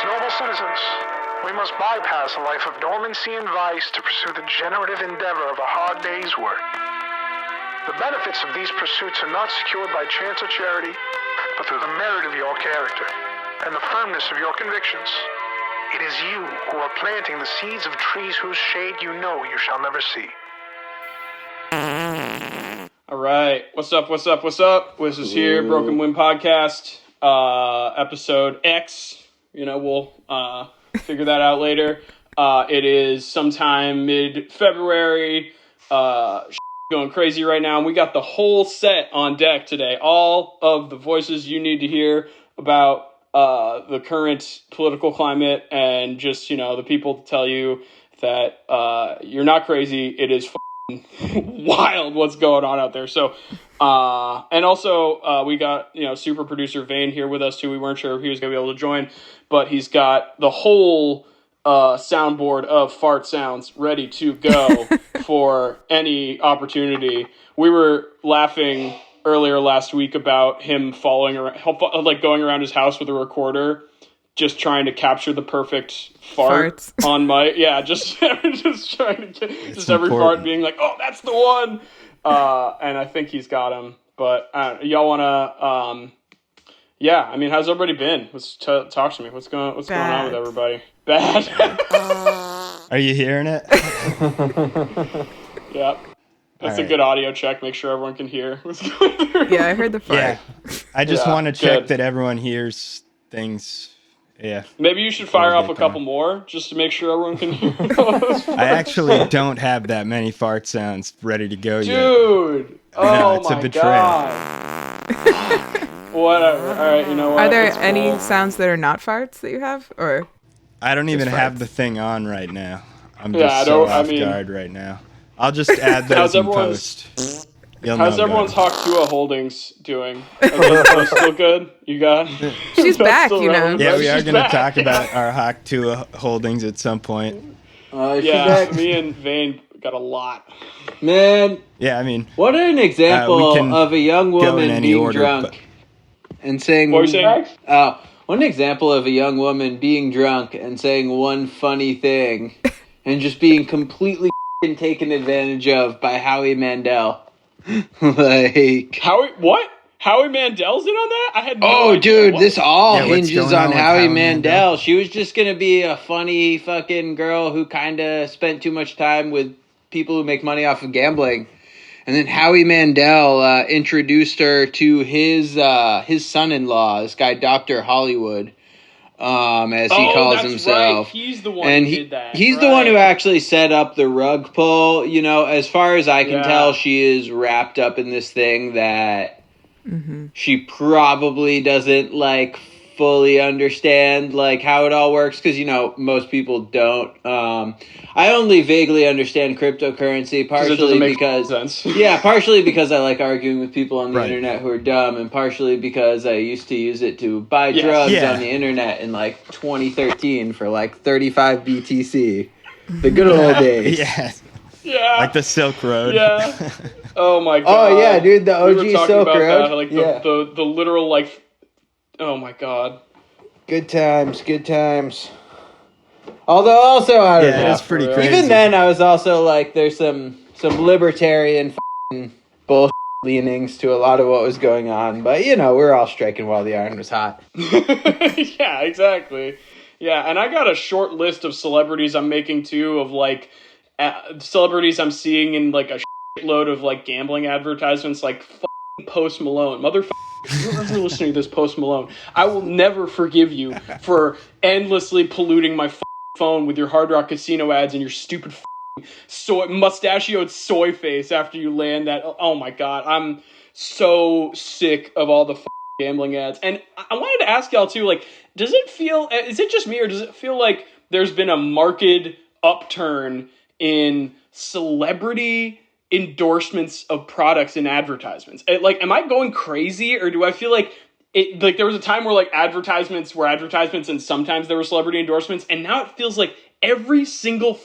As noble citizens, we must bypass a life of dormancy and vice to pursue the generative endeavor of a hard day's work. The benefits of these pursuits are not secured by chance or charity, but through the merit of your character and the firmness of your convictions. It is you who are planting the seeds of trees whose shade you know you shall never see. All right. What's up? Wiz is here, Broken Wind Podcast, episode X. We'll figure that out later. It is sometime mid-February. Going crazy right now. And we got the whole set on deck today. All of the voices you need to hear about the current political climate and just, the people to tell you that you're not crazy. It is wild what's going on out there. So, and also we got, super producer Vane here with us too. We weren't sure if he was going to be able to join, but he's got the whole soundboard of fart sounds ready to go for any opportunity. We were laughing earlier last week about him following around, going around his house with a recorder, just trying to capture the perfect fart on mic. Yeah, just trying to get just every fart being like, oh, that's the one. And I think he's got him. But y'all want to, how's everybody been? Let's talk to me. What's going on with everybody? Bad. Are you hearing it? Yeah. That's a good audio check. Make sure everyone can hear what's going through. Yeah, I heard the fart. Yeah. I just want to check that everyone hears things. Yeah. Maybe you should fire off a couple more just to make sure everyone can hear those. I actually don't have that many fart sounds ready to go yet. Dude! It's a betrayal. God. Whatever. All right, you know what? Are there any sounds that are not farts that you have? Or I don't even have the thing on right now. I'm just off guard right now. I'll just add those in post. How's everyone's Hawk2 holdings doing? Are they still good? You got? She's back, Yeah, we are going to talk about our Hawk2 holdings at some point. Me and Vane got a lot. Man. Yeah, I mean. What an example of a young woman being drunk and saying. What were you saying? What an example of a young woman being drunk and saying one funny thing and just being completely taken advantage of by Howie Mandel. Howie? What? Howie Mandel's in on that? I had no idea. Dude, this all hinges on Howie Mandel. She was just gonna be a funny fucking girl who kind of spent too much time with people who make money off of gambling, and then Howie Mandel introduced her to his son-in-law, this guy Dr. Hollywood. As he calls himself. Right. He's the one who did that. He's the one who actually set up the rug pull. As far as I can tell, she is wrapped up in this thing that she probably doesn't fully understand how it all works, because most people don't. I only vaguely understand cryptocurrency, partially because I like arguing with people on the internet who are dumb, and partially because I used to use it to buy drugs on the internet in 2013 for 35 BTC. The good old days. Yeah. Like the Silk Road. Yeah. Oh my god. Oh yeah, dude, the OG Silk Road. That, the literal oh my god. Good times. Although also I don't know. Yeah, it's pretty crazy. Even then I was also there's some libertarian bullshit leanings to a lot of what was going on, but we're all striking while the iron was hot. Yeah, exactly. Yeah, and I got a short list of celebrities I'm making too, of celebrities I'm seeing in a shitload of gambling advertisements, Post Malone. Motherfucker, if you're ever listening to this, Post Malone, I will never forgive you for polluting my phone with your Hard Rock Casino ads and your stupid mustachioed soy face after you land that. Oh my god, I'm so sick of all the gambling ads. And I wanted to ask y'all too, does it feel, is it just me, or does it feel like there's been a marked upturn in celebrity endorsements of products and advertisements? Am I going crazy, or do I feel like it, there was a time where advertisements were advertisements and sometimes there were celebrity endorsements, and now it feels like every single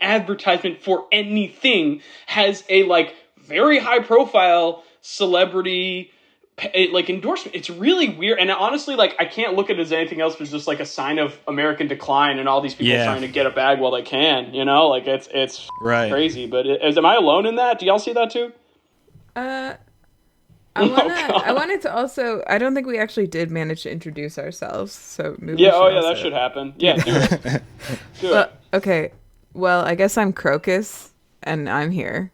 advertisement for anything has a very high profile celebrity like endorsement. It's really weird, and honestly, like I can't look at it as anything else but just like a sign of American decline and all these people trying to get a bag while they can. You know, like it's right. crazy. But am I alone in that? Do y'all see that too? I wanted to also. I don't think we actually did manage to introduce ourselves. So maybe that should happen. Yeah, do it. Well, okay. Well, I guess I'm Crocus, and I'm here.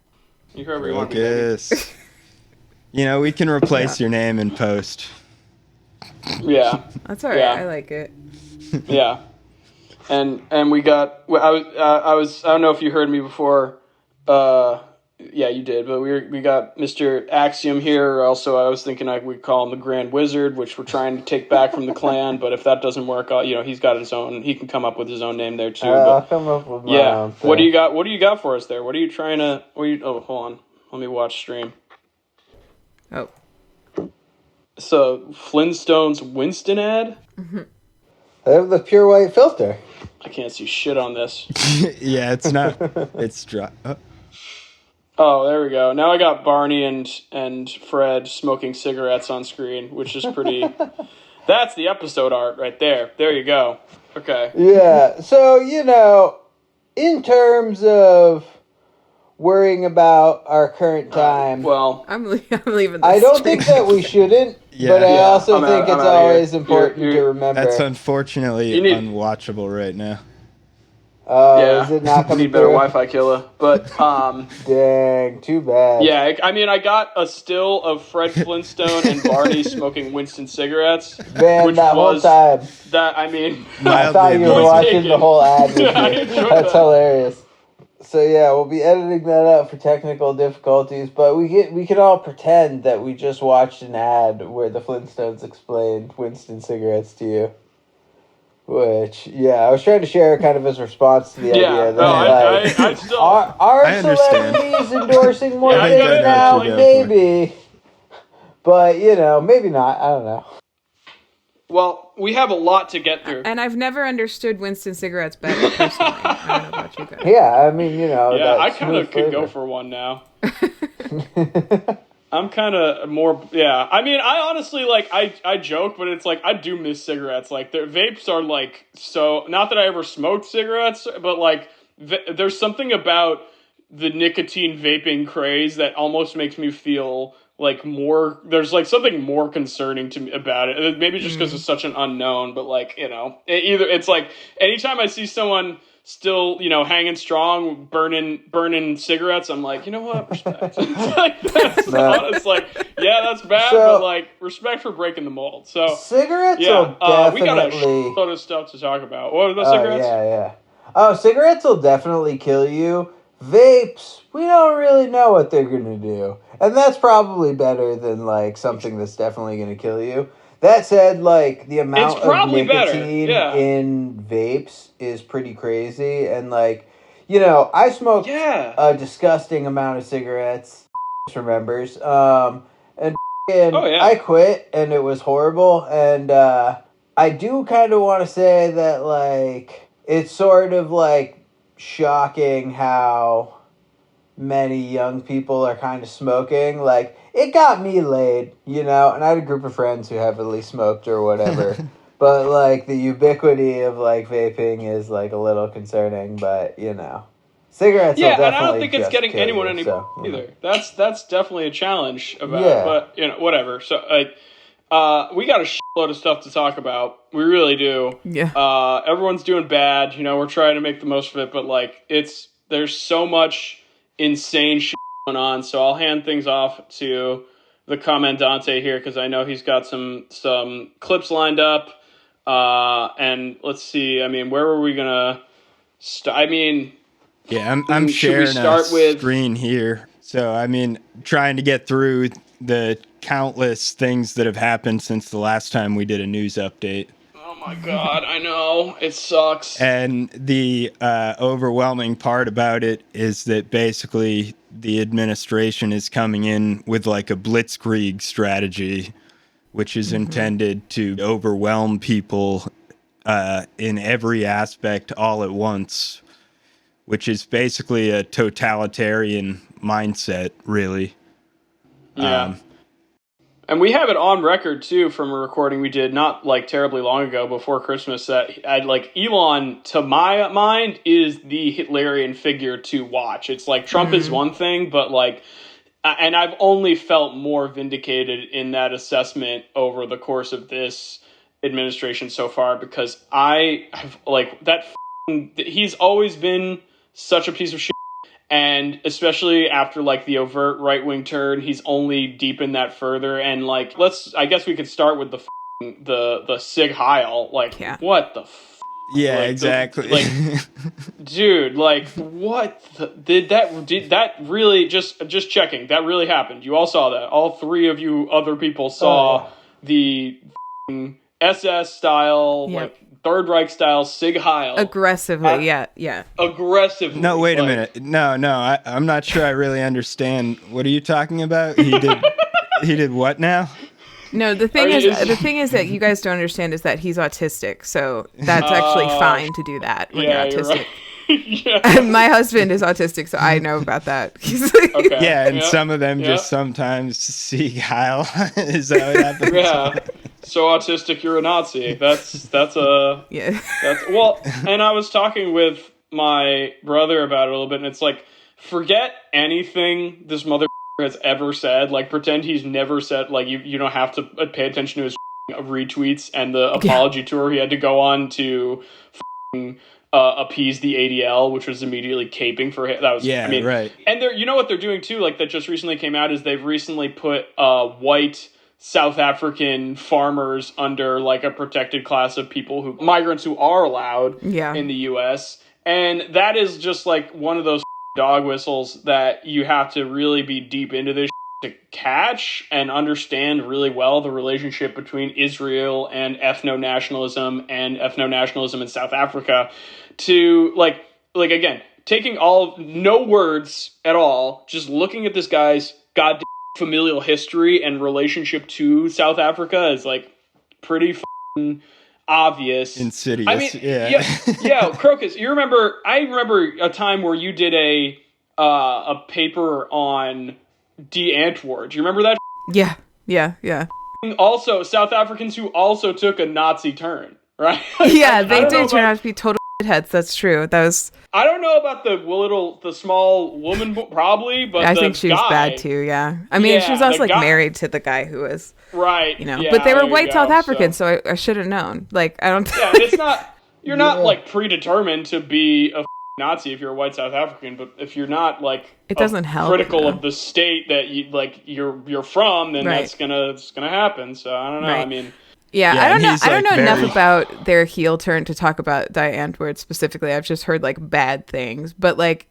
You whoever you want. Crocus. You know, we can replace your name in post. Yeah, that's all right. I like it. Yeah, and we got. I don't know if you heard me before. Yeah, you did, but we got Mr. Axiom here. Also, I was thinking we'd call him the Grand Wizard, which we're trying to take back from the clan. But if that doesn't work, he's got his own. He can come up with his own name there too. I'll come up with my own thing. What do you got? What do you got for us there? What are you trying to? Oh, hold on. Let me watch stream. Oh. So Flintstones Winston ad. Mm-hmm. They have the pure white filter. I can't see shit on this. Yeah, it's not. It's dry. Oh, there we go. Now I got Barney and Fred smoking cigarettes on screen, which is pretty... That's the episode art right there. There you go. Okay. Yeah, so, in terms of worrying about our current time... well... I'm leaving this I don't think that we shouldn't, but I also think it's always important to remember. That's unfortunately unwatchable right now. Is it not coming need better through? Wi-Fi killer, but dang, too bad. Yeah, I mean, I got a still of Fred Flintstone and Barney smoking Winston cigarettes, Man, which that was whole time. that. I mean, I thought you were watching the whole ad with me. That's hilarious. So yeah, we'll be editing that out for technical difficulties, but we can all pretend that we just watched an ad where the Flintstones explained Winston cigarettes to you. Which, I was trying to share kind of as a response to the idea that I still... are celebrities endorsing more things now? Maybe. But, maybe not. I don't know. Well, we have a lot to get through. And I've never understood Winston cigarettes better, personally. I don't know about you guys. Yeah, I mean, Yeah, I kind of could go for one now. I'm kind of more, I mean, I honestly, I joke, but it's I do miss cigarettes. Their vapes are, so, not that I ever smoked cigarettes, but, there's something about the nicotine vaping craze that almost makes me feel, more, there's, something more concerning to me about it. Maybe just because it's such an unknown, but, it's anytime I see someone... still, hanging strong, burning cigarettes. I'm like, you know what? Respect. That's bad, but respect for breaking the mold. So cigarettes will definitely. We got a lot of stuff to talk about. What about cigarettes? Yeah. Oh, cigarettes will definitely kill you. Vapes, we don't really know what they're gonna do, and that's probably better than something that's definitely gonna kill you. That said, the amount of nicotine in vapes is pretty crazy. And, I smoked a disgusting amount of cigarettes, remembers. And I quit, and it was horrible. And I do kind of want to say that, it's sort of, shocking how many young people are kind of smoking. It got me laid, and I had a group of friends who heavily smoked or whatever. But, the ubiquity of, vaping is, a little concerning, but, cigarettes will definitely and I don't think it's getting anyone any either. That's definitely a challenge about it, but, whatever. So, we got a shitload of stuff to talk about. We really do. Yeah. Everyone's doing bad, we're trying to make the most of it, but, there's so much insane shit going on, so I'll hand things off to the Commandante here because I know he's got some clips lined up. And let's see. I mean, where were we gonna start? I mean, I'm sharing a screen here, so I mean, trying to get through the countless things that have happened since the last time we did a news update. Oh my God, I know. It sucks. And the overwhelming part about it is that basically the administration is coming in with a blitzkrieg strategy, which is intended to overwhelm people in every aspect all at once, which is basically a totalitarian mindset, really. Yeah. And we have it on record, too, from a recording we did not, like, terribly long ago before Christmas that, Elon, to my mind, is the Hitlerian figure to watch. It's like Trump is one thing, but, like, and I've only felt more vindicated in that assessment over the course of this administration so far because I have, like, he's always been such a piece of shit. And especially after, like, the overt right-wing turn, he's only deepened that further. And, like, I guess we could start with the Sig Heil. Like, what the Yeah, like, exactly. Dude, like, what did that really, just checking, that really happened? You all saw that. All three of you other people saw the SS style, like, Third Reich style Sig Heil. Aggressively, yeah. Aggressively. No, wait a minute. No, I'm not sure I really understand. What are you talking about? He did what now? No, the thing is that you guys don't understand is that he's autistic, so that's actually fine to do that when you're autistic. You're right. My husband is autistic, so I know about that. He's like, Okay. Yeah, and some of them just sometimes see Heil. Is that what happens? Yeah. So autistic, you're a Nazi. That's well, and I was talking with my brother about it a little bit, and it's like, forget anything this mother has ever said. Like, pretend he's never said, like, you don't have to pay attention to his retweets and the apology tour he had to go on to appease the ADL, which was immediately caping for him. That was, right. And you know what they're doing too, like, that just recently came out, is they've recently put white South African farmers under, like, a protected class of migrants who are allowed in the U.S. And that is just, like, one of those dog whistles that you have to really be deep into this to catch and understand really well the relationship between Israel and ethno-nationalism in South Africa, to, like again, taking no words at all, just looking at this guy's goddamn familial history and relationship to South Africa is, like, pretty obvious. Insidious. I mean, yeah, Crocus, I remember a time where you did a paper on de-Antwoord. Do you remember that? Yeah. Also, South Africans who also took a Nazi turn, right? Yeah, they did turn out to be total shitheads. That's true. That was. I don't know about the small woman, probably, but I think she was bad too. Yeah, I mean, she was also, like, married to the guy who was right. You know, but they were white South Africans, so I should have known. Like, I don't. Yeah, it's not. You're not like predetermined to be a Nazi if you're a white South African, but if you're not, like, it doesn't help, critical of the state that you're from, then it's gonna happen. So I don't know. Right. I mean. Yeah, I don't know. I don't know enough about their heel turn to talk about die-Antwoord specifically. I've just heard, like, bad things, but, like,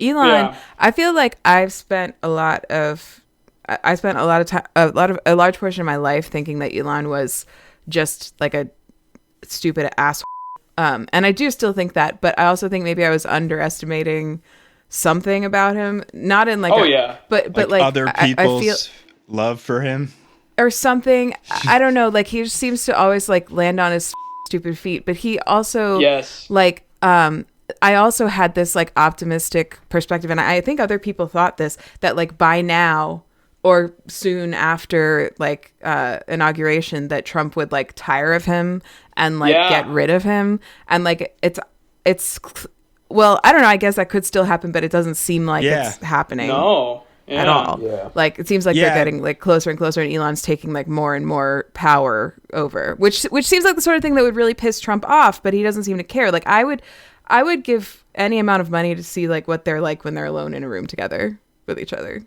Elon, I feel like I spent a large portion of my life thinking that Elon was just, like, a stupid ass. And I do still think that, but I also think maybe I was underestimating something about him. Not in, like, but like other people's love for him. Or something. I don't know. Like, he just seems to always, like, land on his stupid feet. But he also, like, I also had this, like, optimistic perspective. And I think other people thought this, that, like, by now or soon after, like, inauguration, that Trump would, like, tire of him and, like, get rid of him. And, like, it's well, I don't know. I guess that could still happen, but it doesn't seem like it's happening. No. At all. Like, it seems like they're getting, like, closer and closer, and Elon's taking, like, more and more power over, which seems like the sort of thing that would really piss Trump off, but he doesn't seem to care. Like, I would give any amount of money to see, like, what they're like when they're alone in a room together with each other.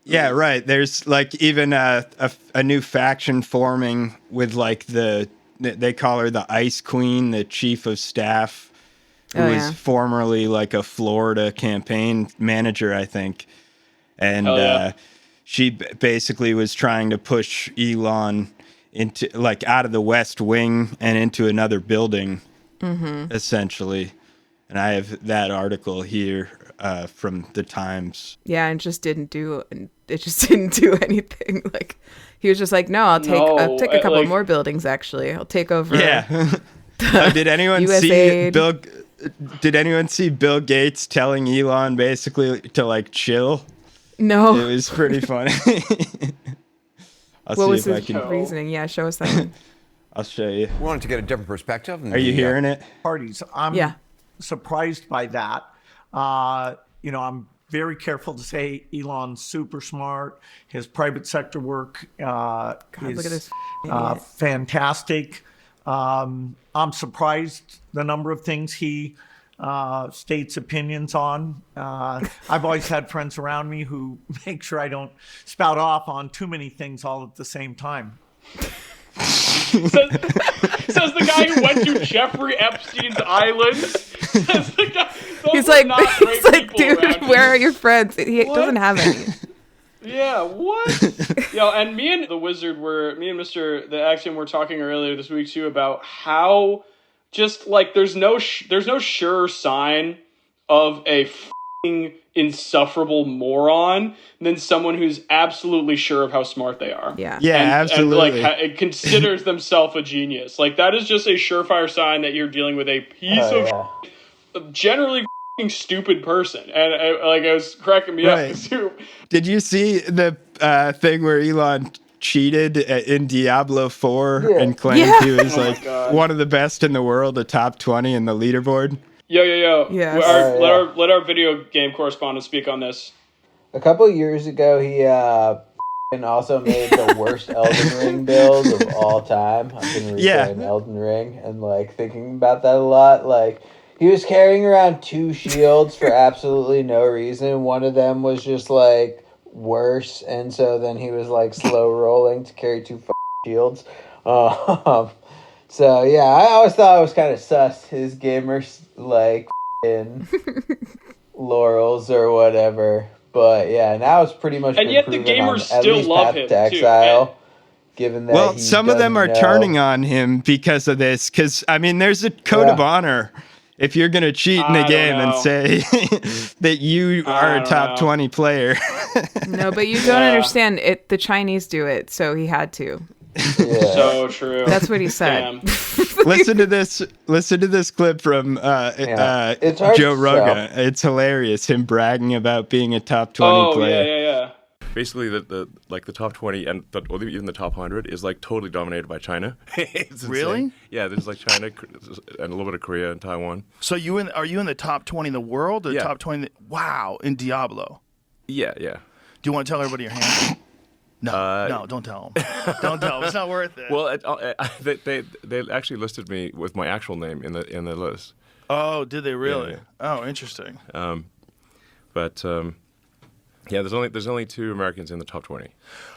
Yeah, right. There's, like, even a new faction forming with, like, they call her the Ice Queen, the chief of staff, who was formerly, like, a Florida campaign manager, I think. And she basically was trying to push Elon into, like, out of the West Wing and into another building, essentially. And I have that article here from the Times. Yeah, and it just didn't do anything. Like, he was just like, no, I'll take a couple more buildings. Actually, I'll take over. Yeah. Did anyone see Bill? Did anyone see Bill Gates telling Elon basically to, like, chill? No. It was pretty funny. What was his reasoning? Yeah, show us that one. I'll show you. We wanted to get a different perspective. Are you hearing it? Parties. I'm surprised by that. I'm very careful to say Elon's super smart. His private sector work is fantastic. I'm surprised the number of things he states opinions on. I've always had friends around me who make sure I don't spout off on too many things all at the same time. Says the guy who went to Jeffrey Epstein's island. Says the guy, he's like, dude, where are your friends? He doesn't have any. Yeah, what? Yo, and me and Mr. the Axiom were talking earlier this week too about how just like there's no sure sign of a f***ing insufferable moron than someone who's absolutely sure of how smart they are. Yeah, absolutely. And it considers themselves a genius. Like that is just a surefire sign that you're dealing with a piece of generally f***ing stupid person. And it was cracking me up too. Did you see the thing where Elon cheated in Diablo 4 and claimed he was one of the best in the world, a top 20 in the leaderboard? Yo. Yes. Let our video game correspondent speak on this. A couple years ago, he also made the worst Elden Ring build of all time. I've been replaying Elden Ring and thinking about that a lot. He was carrying around 2 shields for absolutely no reason. One of them was just worse, and so then he was slow rolling to carry 2 shields. So yeah, I always thought it was kind of sus. His gamers in laurels or whatever, but yeah, now it's pretty much. And yet the gamers still love him too. Given that, some of them are turning on him because of this. Because there's a code of honor. If you're going to cheat in a game and say that you are a top 20 player. No, but you don't understand it. The Chinese do it, so he had to. Yeah. So true. That's what he said. Listen to this clip from Joe Rogan. It's hilarious, him bragging about being a top 20 player. Yeah. Basically, the top 20 and even the top 100 is totally dominated by China. It's really? Insane. Yeah, there's China and a little bit of Korea and Taiwan. So are you in the top 20 in the world? Or top 20? Wow, in Diablo. Yeah. Do you want to tell everybody your handle? No, don't tell them. Don't tell them. It's not worth it. Well, they actually listed me with my actual name in the list. Oh, did they really? Yeah. Oh, interesting. There's only 2 Americans in the top 20.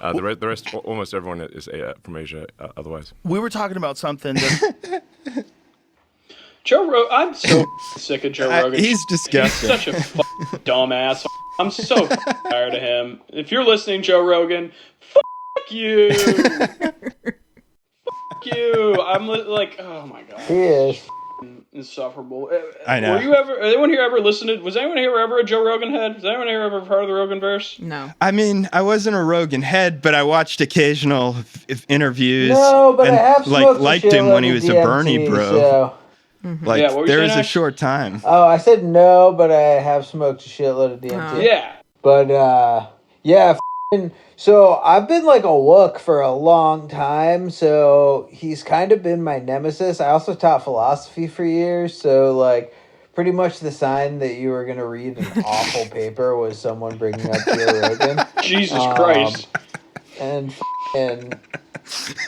The rest, almost everyone is from Asia. Otherwise, we were talking about something that Joe Rogan. I'm so sick of Joe Rogan. He's disgusting. He's such a dumbass. I'm so tired of him. If you're listening, Joe Rogan, fuck you. Fuck you. I'm oh my god. He is insufferable. I know. Anyone here ever listened? Was anyone here ever a Joe Rogan head? Was anyone here ever part of the Rogan verse? No. I wasn't a Rogan head, but I watched occasional interviews. No, but I have liked him when he was a Bernie bro. So. There was a short time. Oh, I said no, but I have smoked a shitload of DMT. Yeah. But so I've been a wook for a long time, so he's kind of been my nemesis. I also taught philosophy for years, so pretty much the sign that you were going to read an awful paper was someone bringing up Joe Rogan. Jesus Christ. And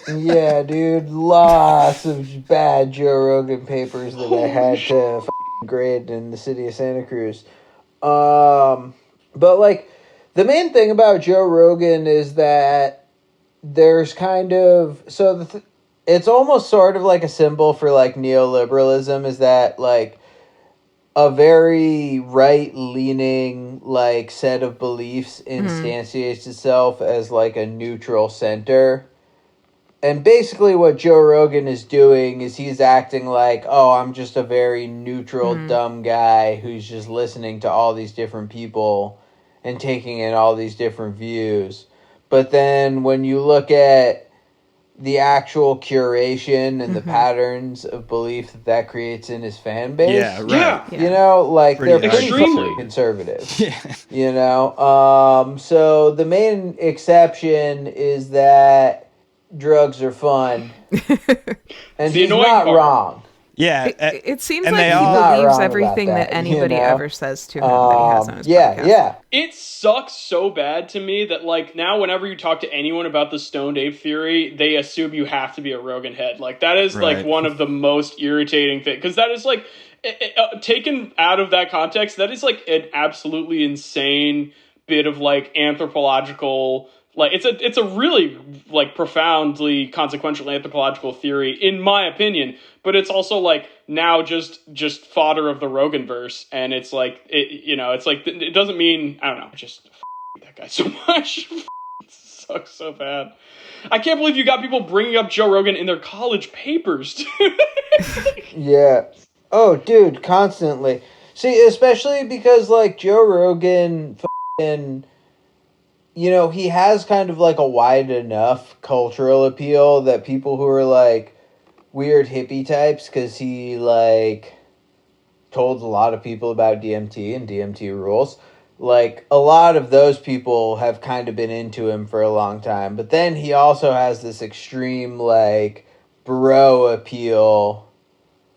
yeah, dude, lots of bad Joe Rogan papers that I had to grade in the city of Santa Cruz. But the main thing about Joe Rogan is that there's kind of it's almost sort of like a symbol for neoliberalism, is that a very right-leaning set of beliefs instantiates itself as a neutral center. And basically what Joe Rogan is doing is he's acting I'm just a very neutral, dumb guy who's just listening to all these different people and taking in all these different views. But then when you look at the actual curation and the patterns of belief that creates in his fan base. Yeah, right. You know, like they're pretty extremely conservative. Yeah. You know, so the main exception is that drugs are fun, and she's not wrong. Yeah, it seems and like he believes everything that anybody ever says to him that he has on his podcast. Yeah. It sucks so bad to me that, like, now whenever you talk to anyone about the stoned ape theory, they assume you have to be a Rogan head. Like, that is, like, one of the most irritating things. Because that is, like, taken out of that context, that is, like, an absolutely insane bit of, like, anthropological... Like, it's a really, like, profoundly consequential anthropological theory, in my opinion. But it's also, like, now just fodder of the Rogan-verse. And it's, like, it's, like, it doesn't mean, I don't know, just that guy so much. It sucks so bad. I can't believe you got people bringing up Joe Rogan in their college papers, dude. Yeah. Oh, dude, constantly. See, especially because, like, Joe Rogan you know, he has kind of like a wide enough cultural appeal that people who are like weird hippie types, because he like told a lot of people about DMT and DMT rules. Like, a lot of those people have kind of been into him for a long time. But then he also has this extreme like bro appeal,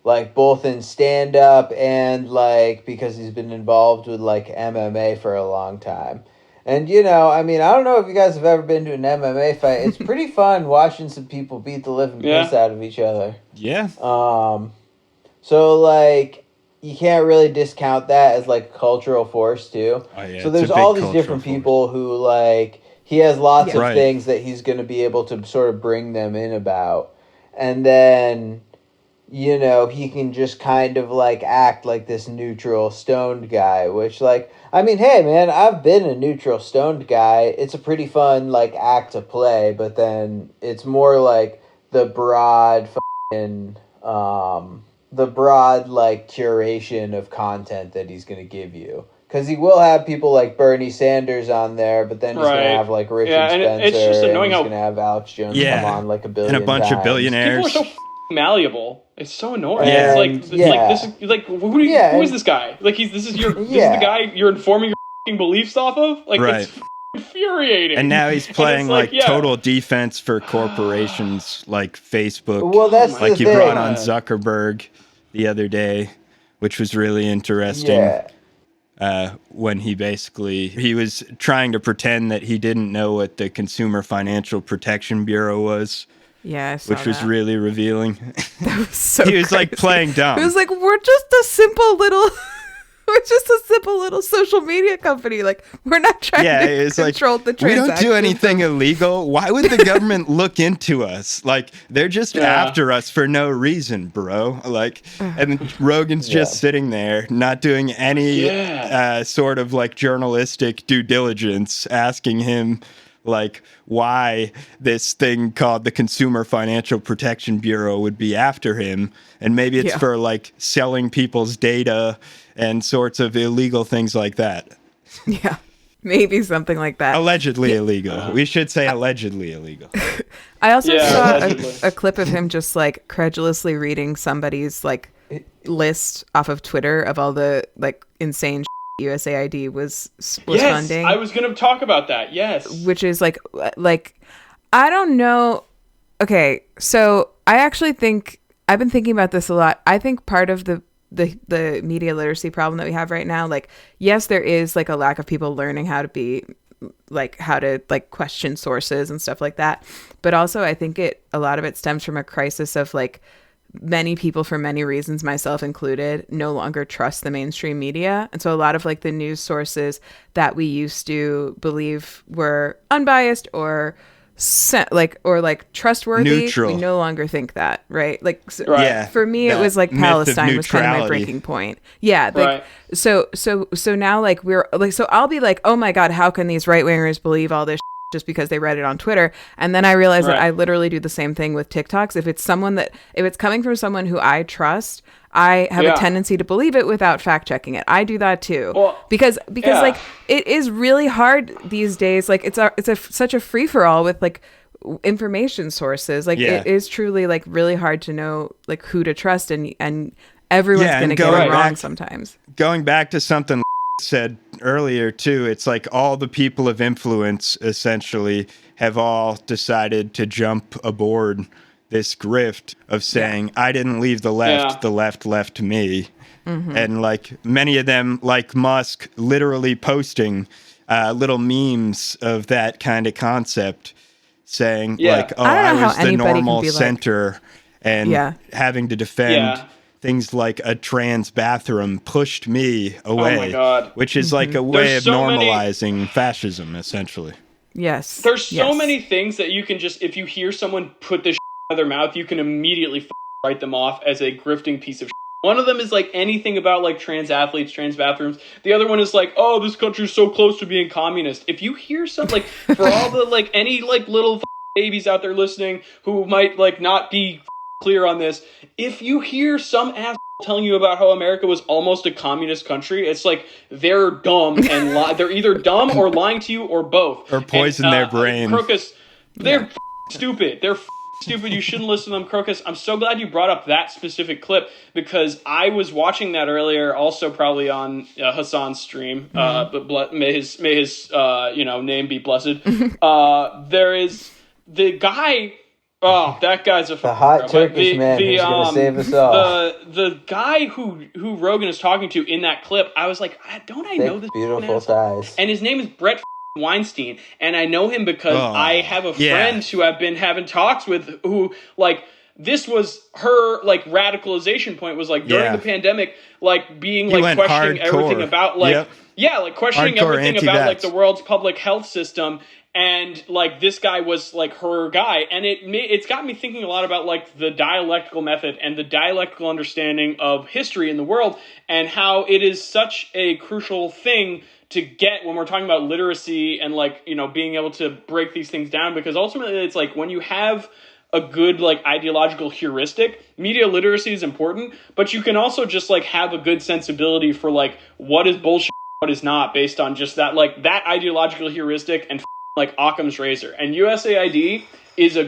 like both in stand-up and like because he's been involved with like MMA for a long time. And, you know, I mean, I don't know if you guys have ever been to an MMA fight. It's pretty fun watching some people beat the living piss out of each other. Yeah. So, like, you can't really discount that as, like, a cultural force, too. Oh, yeah, so there's all these different people who, like, he has lots of things that he's going to be able to sort of bring them in about. And then, you know, he can just kind of, like, act like this neutral, stoned guy, which, like... I mean, hey, man, I've been a neutral stoned guy. It's a pretty fun, like, act to play, but then it's more like the broad like, curation of content that he's going to give you. Because he will have people like Bernie Sanders on there, but then he's going to have, like, Richard Spencer, it's just annoying and he's going to have Alex Jones come on, like, a billion and a bunch of billionaires. People are so malleable. It's so annoying. And, it's like this is like who is this guy? Like this is the guy you're informing your beliefs off of? Like it's infuriating. And now he's playing like total defense for corporations like Facebook. Well, that's like the he thing. brought on Zuckerberg the other day, which was really interesting. When he was trying to pretend that he didn't know what the Consumer Financial Protection Bureau was. Yeah, I saw which was that. really revealing. That was so he was crazy. Like playing dumb. It was like, we're just a simple little social media company. Like, we're not trying to control the transactions. We don't do anything illegal. Why would the government look into us? Like, they're just after us for no reason, bro. Like, and Rogan's just sitting there, not doing any sort of like journalistic due diligence, asking him like why this thing called the Consumer Financial Protection Bureau would be after him. And maybe it's for like selling people's data and sorts of illegal things like that. Yeah, maybe something like that. Allegedly illegal. We should say allegedly illegal. I also saw a clip of him just like credulously reading somebody's like list off of Twitter of all the like insane USAID was funding. I was going to talk about that. Yes. Which is like I don't know. Okay, so I actually think I've been thinking about this a lot. I think part of the media literacy problem that we have right now, like, yes, there is like a lack of people learning how to question sources and stuff like that. But also I think a lot of it stems from a crisis of like many people, for many reasons, myself included, no longer trust the mainstream media. And so a lot of like the news sources that we used to believe were unbiased or trustworthy, neutral. We no longer think that, right? Like, right. For me, it was like Palestine was kind of my breaking point. Yeah. Like, so now like we're like, so I'll be like, oh my God, how can these right wingers believe all this just because they read it on Twitter? And then I realized that I literally do the same thing with TikToks. If it's coming from someone who I trust, I have a tendency to believe it without fact checking it. I do that too. Well, because like it is really hard these days. Like it's such a free for all with like information sources. Like it is truly like really hard to know like who to trust, and everyone's going to get it wrong sometimes. Going back to something said earlier too, it's like all the people of influence essentially have all decided to jump aboard this grift of saying, I didn't leave the left, the left left me. And like many of them, like Musk, literally posting little memes of that kind of concept, saying like, oh, I was the normal center, and having to defend things like a trans bathroom pushed me away. Oh my God. Which is like a way of normalizing fascism, essentially. Yes. There's so many things that you can just, if you hear someone put this out of their mouth, you can immediately write them off as a grifting piece of. One of them is like anything about like trans athletes, trans bathrooms. The other one is like, oh, this country's so close to being communist. If you hear something like, for all the like any like little babies out there listening who might like not be clear on this, if you hear some ass telling you about how America was almost a communist country, it's like they're dumb and they're either dumb or lying to you or both. Or poison their brain. Crocus, they're stupid. They're stupid. You shouldn't listen to them, Crocus. I'm so glad you brought up that specific clip because I was watching that earlier, also probably on Hassan's stream. But may his name be blessed. There is the guy. Oh, that guy's a the hot Turkish man who's gonna save us all. The guy who Rogan is talking to in that clip, I was like, don't I know this beautiful thighs? And his name is Brett Weinstein, and I know him because I have a friend who I've been having talks with who like this was her like radicalization point was like during the pandemic, like being like questioning everything about like like questioning everything about like the world's public health system. And like this guy was like her guy, and it's got me thinking a lot about like the dialectical method and the dialectical understanding of history in the world, and how it is such a crucial thing to get when we're talking about literacy and like being able to break these things down, because ultimately it's like when you have a good like ideological heuristic, media literacy is important, but you can also just like have a good sensibility for like what is bullshit, what is not, based on just that like that ideological heuristic and like Occam's razor. And USAID is the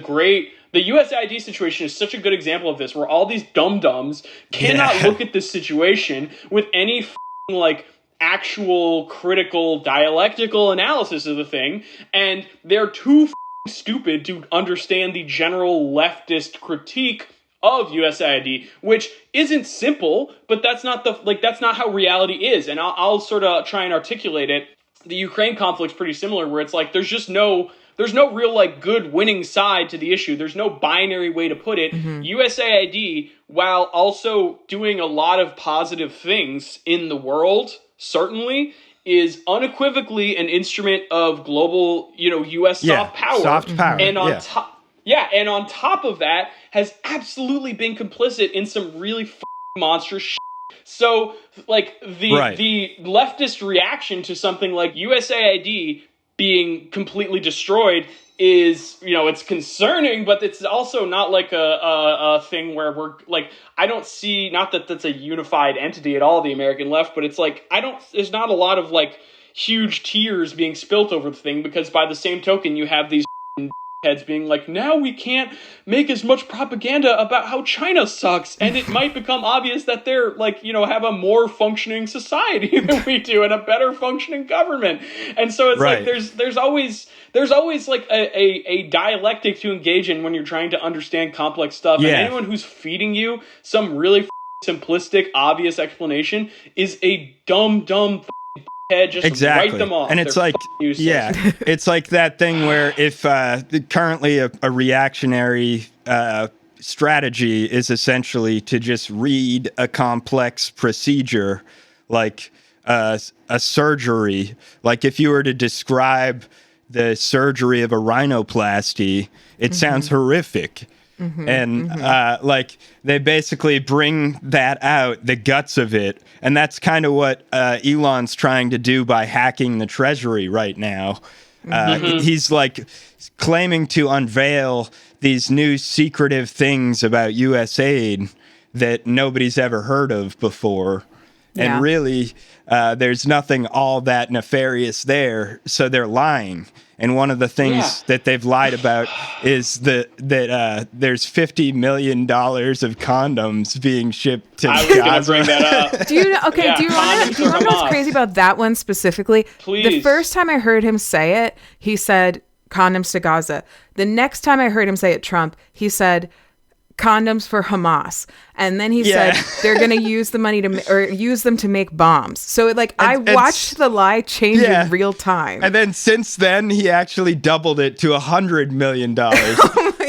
USAID situation is such a good example of this, where all these dum-dums cannot look at this situation with any like actual critical dialectical analysis of the thing, and they're too stupid to understand the general leftist critique of USAID, which isn't simple, but that's not how reality is. And I'll sort of try and articulate it. The Ukraine conflict's pretty similar, where it's like there's no real like good winning side to the issue. There's no binary way to put it. USAID, while also doing a lot of positive things in the world, certainly is unequivocally an instrument of global, U.S. soft power. And on top of that, has absolutely been complicit in some really monstrous shit. So, like, the leftist reaction to something like USAID being completely destroyed is, it's concerning, but it's also not like a thing where we're, like, I don't see, not that that's a unified entity at all, the American left, but it's like, there's not a lot of, like, huge tears being spilt over the thing, because by the same token, you have these heads being like, now we can't make as much propaganda about how China sucks, and it might become obvious that they're like, have a more functioning society than we do and a better functioning government. And so it's like there's always like a dialectic to engage in when you're trying to understand complex stuff. And anyone who's feeding you some really simplistic, obvious explanation is a dumb just write them off. And it's like, it's like that thing where if currently a reactionary strategy is essentially to just read a complex procedure, like a surgery, like if you were to describe the surgery of a rhinoplasty, it sounds horrific. Like they basically bring that out, the guts of it. And that's kind of what Elon's trying to do by hacking the treasury right now. He's like claiming to unveil these new secretive things about USAID that nobody's ever heard of before. And really, there's nothing all that nefarious there. So they're lying. And one of the things that they've lied about is that there's $50 million of condoms being shipped to Gaza. I was going to bring that up. Do you know what's crazy about that one specifically? Please. The first time I heard him say it, he said condoms to Gaza. The next time I heard him say it, Trump, he said condoms for Hamas, and then he said they're going to use the money use them to make bombs. So I watched the lie change in real time. And then since then, he actually doubled it to $100 million.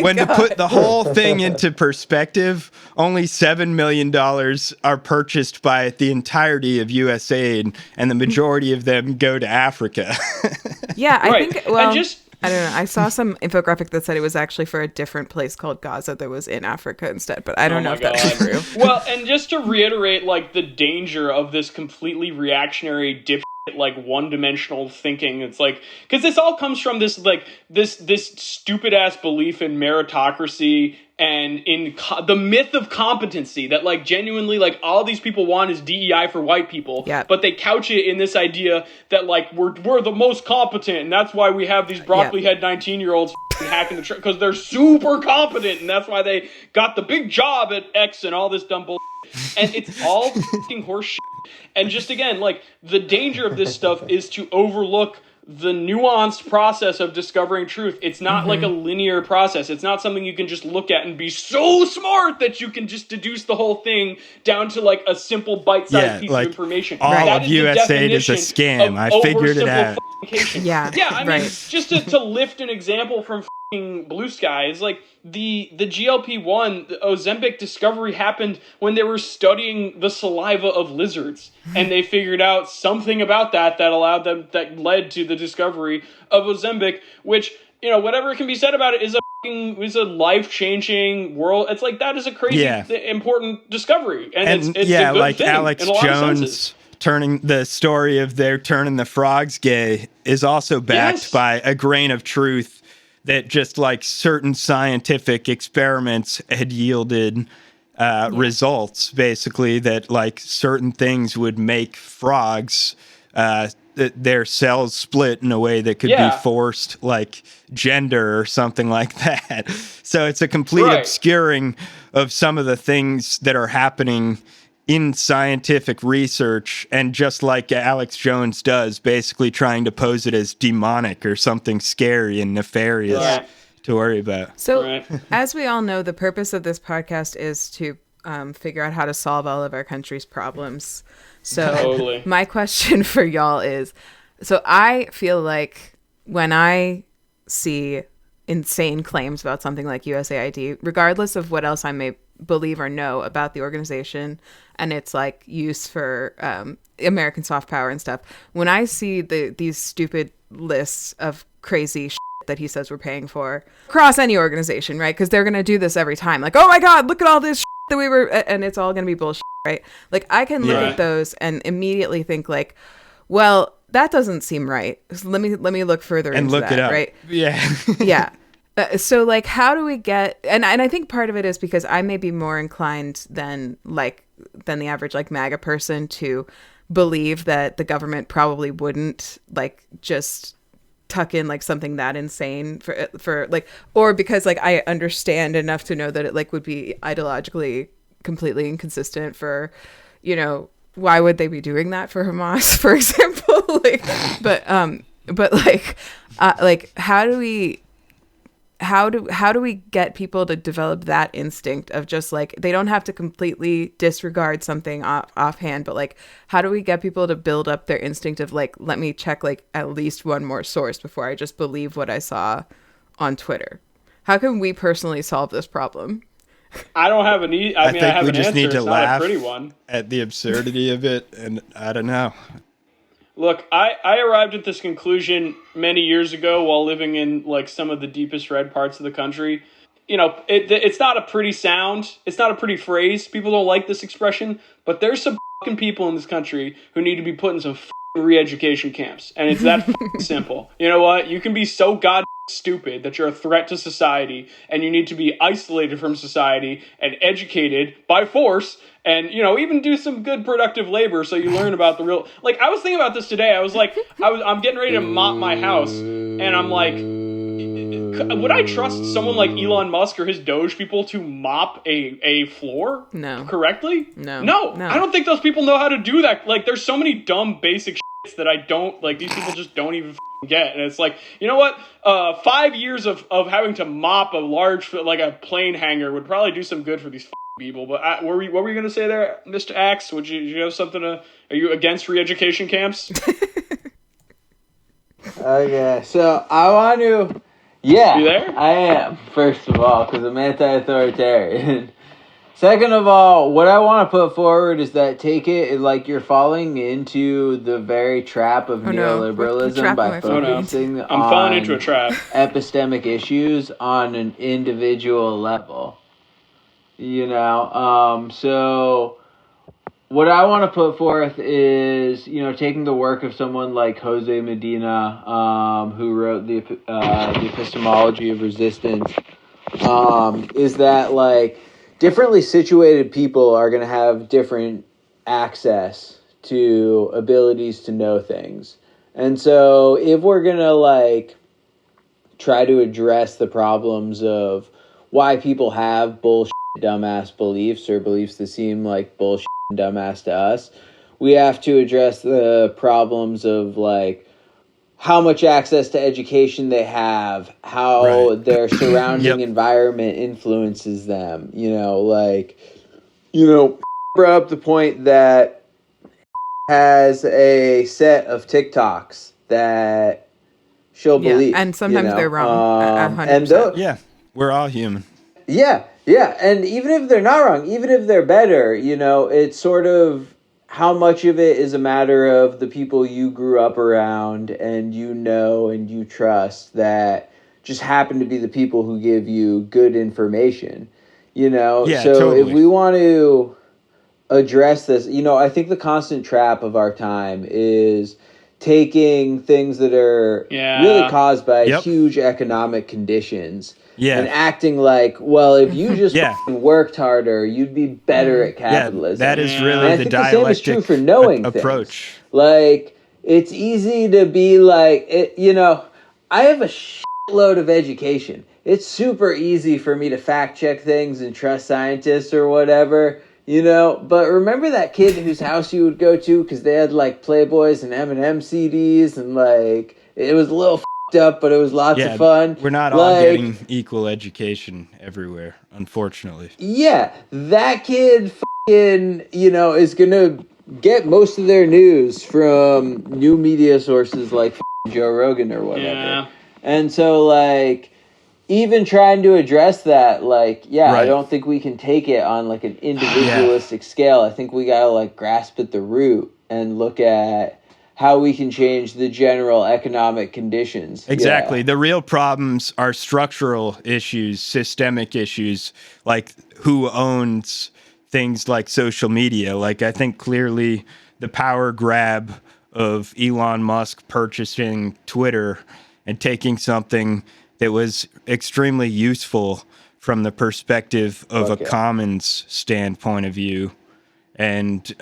When God. To put the whole thing into perspective, only $7 million are purchased by the entirety of U.S. aid, and the majority of them go to Africa. I think. Well, I don't know. I saw some infographic that said it was actually for a different place called Gaza that was in Africa instead, but I don't know if that's true. Well, and just to reiterate, the danger of this completely reactionary one-dimensional thinking, it's because this all comes from this stupid-ass belief in meritocracy and in the myth of competency that genuinely all these people want is DEI for white people, but they couch it in this idea that we're the most competent, and that's why we have these broccoli head 19-year-olds hacking the because they're super competent, and that's why they got the big job at X and all this dumb bullshit. And it's all fucking horse shit. And just again, the danger of this stuff is to overlook the nuanced process of discovering truth. It's not a linear process. It's not something you can just look at and be so smart that you can just deduce the whole thing down to a simple bite-sized piece of information. All of USAID is a scam. I figured it out. I mean, just to lift an example from blue sky is the GLP-1, the Ozempic discovery happened when they were studying the saliva of lizards, and they figured out something about that led to the discovery of Ozempic, which, whatever can be said about it is a life-changing world. It's that is a crazy important discovery, and it's a good thing Alex Jones turning the story of their turning the frogs gay is also backed by a grain of truth that just certain scientific experiments had yielded results, basically, that certain things would make frogs, their cells split in a way that could be forced, gender or something like that. So it's a complete obscuring of some of the things that are happening in scientific research, and just like Alex Jones does, basically trying to pose it as demonic or something scary and nefarious to worry about. So, as we all know, the purpose of this podcast is to figure out how to solve all of our country's problems. So, my question for y'all is, so I feel like when I see insane claims about something like USAID, regardless of what else I may believe or know about the organization and its use for American soft power and stuff, when I see these stupid lists of crazy shit that he says we're paying for across any organization, right? Because they're going to do this every time. Oh my God, look at all this shit that we were, and it's all going to be bullshit, right? I can look at those and immediately think well, that doesn't seem right. So let me look further and into look that, it up. Right? Yeah. So how do we get, and I think part of it is because I may be more inclined than the average MAGA person to believe that the government probably wouldn't just tuck in something that insane for or because I understand enough to know that it would be ideologically completely inconsistent for, why would they be doing that for Hamas, for example? How do we get people to develop that instinct of just they don't have to completely disregard something offhand, but how do we get people to build up their instinct of let me check at least one more source before I just believe what I saw on Twitter? How can we personally solve this problem? I don't have an I think I have we an just answer. need to it's laugh not a pretty one. At the absurdity of it, and I don't know. Look, I arrived at this conclusion many years ago while living in some of the deepest red parts of the country. It's not a pretty sound. It's not a pretty phrase. People don't like this expression, but there's some fucking people in this country who need to be put in some re-education camps. And it's that simple. You know what? You can be so goddamn stupid that you're a threat to society, and you need to be isolated from society and educated by force, and even do some good productive labor so you learn about the real. I was thinking about this today. I was I'm getting ready to mop my house, And I'm like, would I trust someone like Elon Musk or his Doge people to mop a floor correctly? No. I don't think those people know how to do that. Like, there's so many dumb basic shits that I don't, like, these people just don't even get. And it's like, you know what? 5 years of having to mop a large, like a plane hangar would probably do some good for these people. But what were you going to say there, Mr. Axe? Did you have something to, are you against re-education camps? Okay, so I want to... Yeah, you there? I am, first of all, because I'm anti-authoritarian. Second of all, what I want to put forward is that take it like you're falling into the very trap of neoliberalism by focusing I'm falling into a trap. Epistemic issues on an individual level. You know, so what I want to put forth is, you know, taking the work of someone like Jose Medina, who wrote the Epistemology of Resistance, is that, like, differently situated people are going to have different access to abilities to know things. And so if we're going to, like, try to address the problems of why people have bullshit dumbass beliefs or beliefs that seem like bullshit and dumbass to us, we have to address the problems of, like, how much access to education they have, how their surrounding environment influences them, you know, like, you know, brought up the point that has a set of TikToks that she'll believe. And sometimes they're wrong. 100%. We're all human. Yeah, and even if they're not wrong, even if they're better, you know, it's sort of how much of it is a matter of the people you grew up around and you know and you trust that just happen to be the people who give you good information, you know? If we want to address this, you know, I think the constant trap of our time is taking things that are really caused by huge economic conditions and acting like, well, if you just worked harder, you'd be better at capitalism. That is really the dialectic the same is true for knowing approach. Things. Like, it's easy to be like, you know, I have a shitload of education. It's super easy for me to fact check things and trust scientists or whatever, you know, but remember that kid whose house you would go to because they had, like, Playboys and M&M CDs and, like, it was a little up, but it was lots of fun. We're not all getting equal education everywhere, unfortunately. Yeah, that kid you know, is gonna get most of their news from new media sources like Joe Rogan or whatever. Yeah. And so, like, even trying to address that, like, I don't think we can take it on, like, an individualistic scale. I think we gotta, like, grasp at the root and look at how we can change the general economic conditions. Exactly. The real problems are structural issues, systemic issues, like who owns things like social media. Like, I think clearly the power grab of Elon Musk purchasing Twitter and taking something that was extremely useful from the perspective of a commons standpoint of view and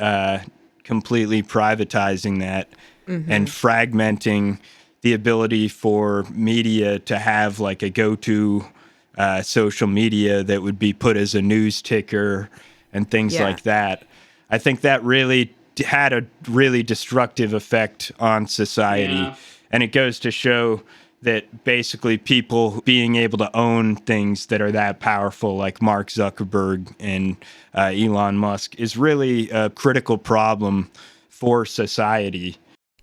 completely privatizing that and fragmenting the ability for media to have, like, a go-to social media that would be put as a news ticker and things like that. I think that really had a really destructive effect on society. Yeah. And it goes to show that basically people being able to own things that are that powerful, like Mark Zuckerberg and Elon Musk, is really a critical problem for society.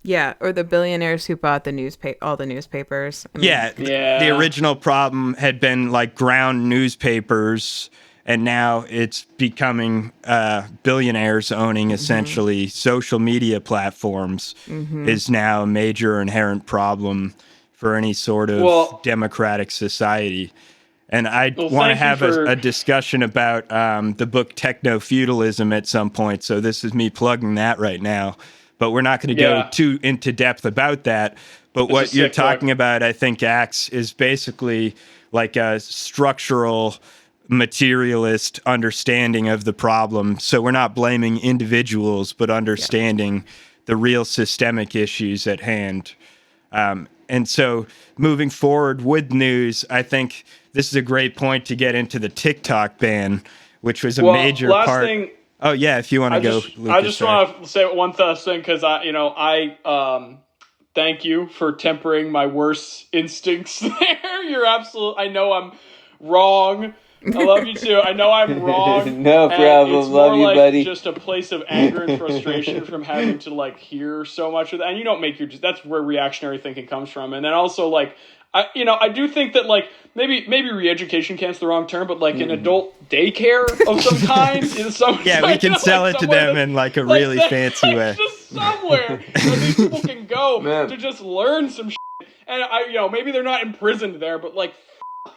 Yeah, or the billionaires who bought the all the newspapers. I mean, the original problem had been, like, ground newspapers, and now it's becoming billionaires owning essentially social media platforms is now a major inherent problem for any sort of democratic society. And I want to have a discussion about the book Techno-Feudalism at some point, so this is me plugging that right now. But we're not going to go too into depth about that. But what you're talking about, I think, Axe, is basically like a structural materialist understanding of the problem. So we're not blaming individuals, but understanding the real systemic issues at hand. And so moving forward with news, I think this is a great point to get into the TikTok ban, which was a major part. Thing, oh, yeah, if you want to go, Lucas. I just want to say one last thing, because I thank you for tempering my worst instincts there. You're absolutely, I know I'm wrong. I love you too. I know I'm wrong. No problem. It's more love you, like buddy. Just a place of anger and frustration from having to like hear so much of that. And you don't make that's where reactionary thinking comes from. And then also like, I do think that like maybe re-education camp's the wrong term, but like an adult daycare of some kind. We can sell it to them in like a really fancy way. Just somewhere that these people can go to just learn some shit. And maybe they're not imprisoned there, but like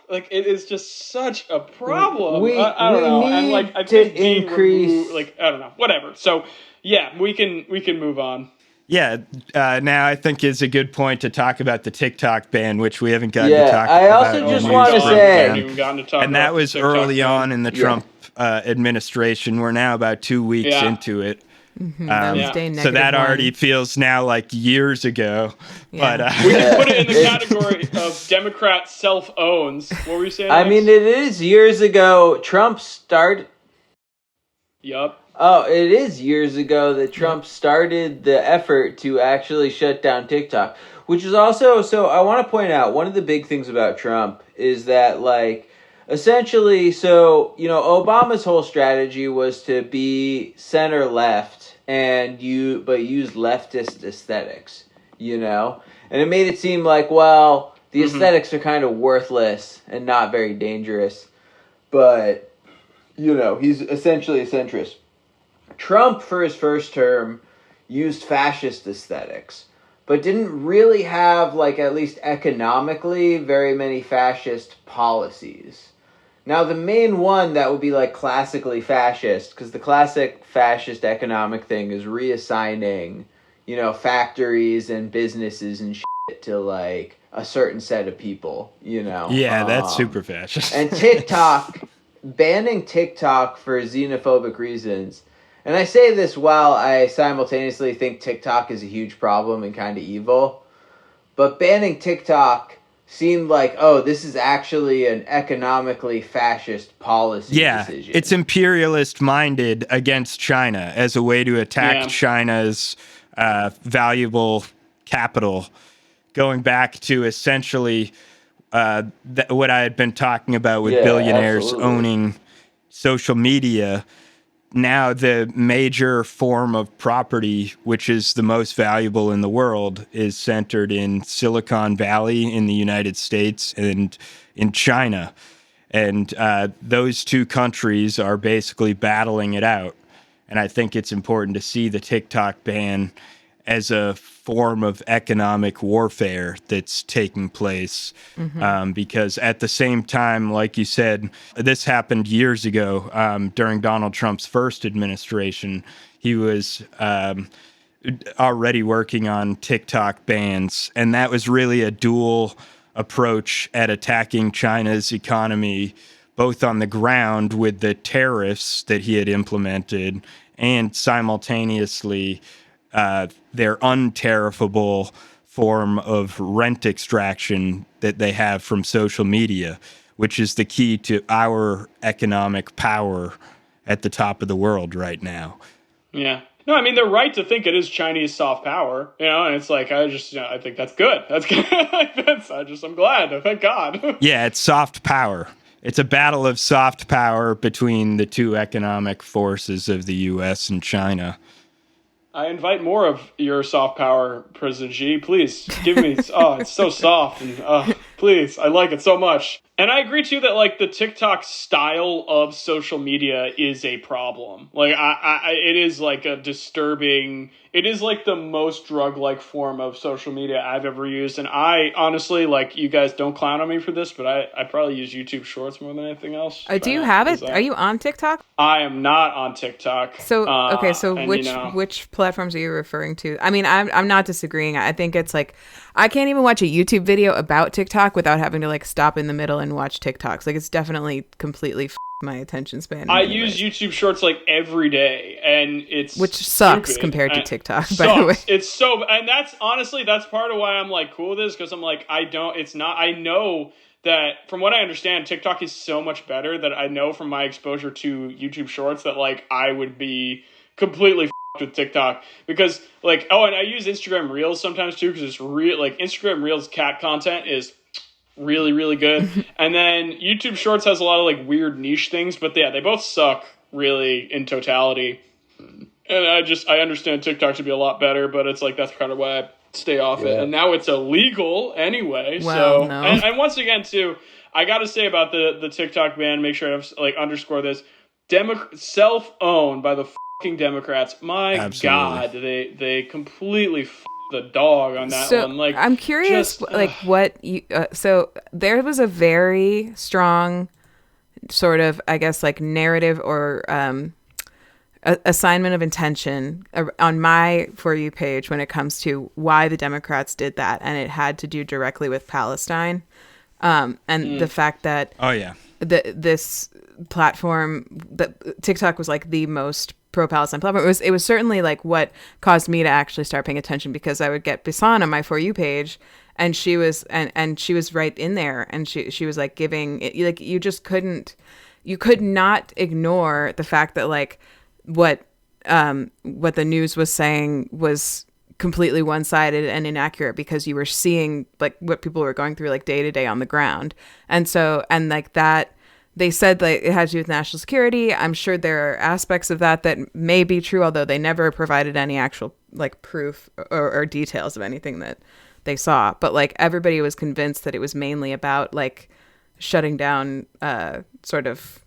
it is just such a problem. I don't know. And like I think increase I don't know. Whatever. So yeah, we can move on. Yeah, now I think is a good point to talk about the TikTok ban, which we haven't gotten to talk about. I also just want to say, and that was early on in the Trump administration. We're now about 2 weeks into it. So that already feels now like years ago. Yeah. But we can put it in the category of Democrat self-owns. What were you saying? I mean, it is years ago. Trump started. Yup. Oh, it is years ago that Trump started the effort to actually shut down TikTok, which is also, so I want to point out, one of the big things about Trump is that, like, essentially, so, Obama's whole strategy was to be center-left but use leftist aesthetics, and it made it seem like, well, the aesthetics are kind of worthless and not very dangerous, but, he's essentially a centrist. Trump, for his first term, used fascist aesthetics, but didn't really have, like, at least economically, very many fascist policies. Now, the main one that would be, like, classically fascist, because the classic fascist economic thing is reassigning, factories and businesses and shit to, like, a certain set of people, Yeah, that's super fascist. And TikTok, banning TikTok for xenophobic reasons. And I say this while I simultaneously think TikTok is a huge problem and kind of evil. But banning TikTok seemed like, this is actually an economically fascist policy decision. It's imperialist-minded against China as a way to attack China's valuable capital, going back to essentially what I had been talking about with billionaires owning social media. Now the major form of property, which is the most valuable in the world, is centered in Silicon Valley in the United States and in China. And those two countries are basically battling it out. And I think it's important to see the TikTok ban as a form of economic warfare that's taking place. Because at the same time, like you said, this happened years ago during Donald Trump's first administration. He was already working on TikTok bans, and that was really a dual approach at attacking China's economy, both on the ground with the tariffs that he had implemented and simultaneously their unterrifiable form of rent extraction that they have from social media, which is the key to our economic power at the top of the world right now. Yeah. No, I mean, they're right to think it is Chinese soft power, and it's like, I think that's good. That's good. I'm glad. Thank God. Yeah, it's soft power. It's a battle of soft power between the two economic forces of the U.S. and China. I invite more of your soft power, President Xi. Please give me. It's so soft, and please, I like it so much. And I agree too that like the TikTok style of social media is a problem. Like it is like a disturbing. It is like the most drug-like form of social media I've ever used. And I honestly, like, you guys don't clown on me for this, but I probably use YouTube Shorts more than anything else. Do you have it? Are you on TikTok? I am not on TikTok. So okay, so which platforms are you referring to? I mean, I'm not disagreeing. I think it's like I can't even watch a YouTube video about TikTok without having to like stop in the middle and watch TikToks. Like it's definitely completely my attention span. I use YouTube Shorts like every day, and which sucks compared to TikTok. By the way, it's so, and that's honestly part of why I'm like cool with this, because I'm like I know that from what I understand, TikTok is so much better that I know from my exposure to YouTube Shorts that like I would be completely with TikTok, because like, and I use Instagram Reels sometimes too, because it's real, like Instagram Reels cat content is really, really good. And then YouTube Shorts has a lot of like weird niche things, but yeah, they both suck really in totality. And I understand TikTok should be a lot better, but it's like that's kind of why I stay off it. And now it's illegal anyway. Well, so no. and once again too, I got to say about the TikTok ban, make sure I like underscore this, self-owned by the fucking Democrats. My Absolutely. God, they completely the dog on that one. Like, I'm curious, what you. So there was a very strong sort of, I guess, like narrative or assignment of intention on my For You page when it comes to why the Democrats did that, and it had to do directly with Palestine, and the fact that this platform, that TikTok was like the most pro-Palestine platform. It was certainly like what caused me to actually start paying attention, because I would get Bisan on my For You page, and she was and she was right in there, and she was like giving like you could not ignore the fact that like what the news was saying was completely one-sided and inaccurate, because you were seeing like what people were going through like day to day on the ground. And so, and like that, they said like it had to do with national security. I'm sure there are aspects of that may be true, although they never provided any actual like proof or details of anything that they saw. But like everybody was convinced that it was mainly about like shutting down sort of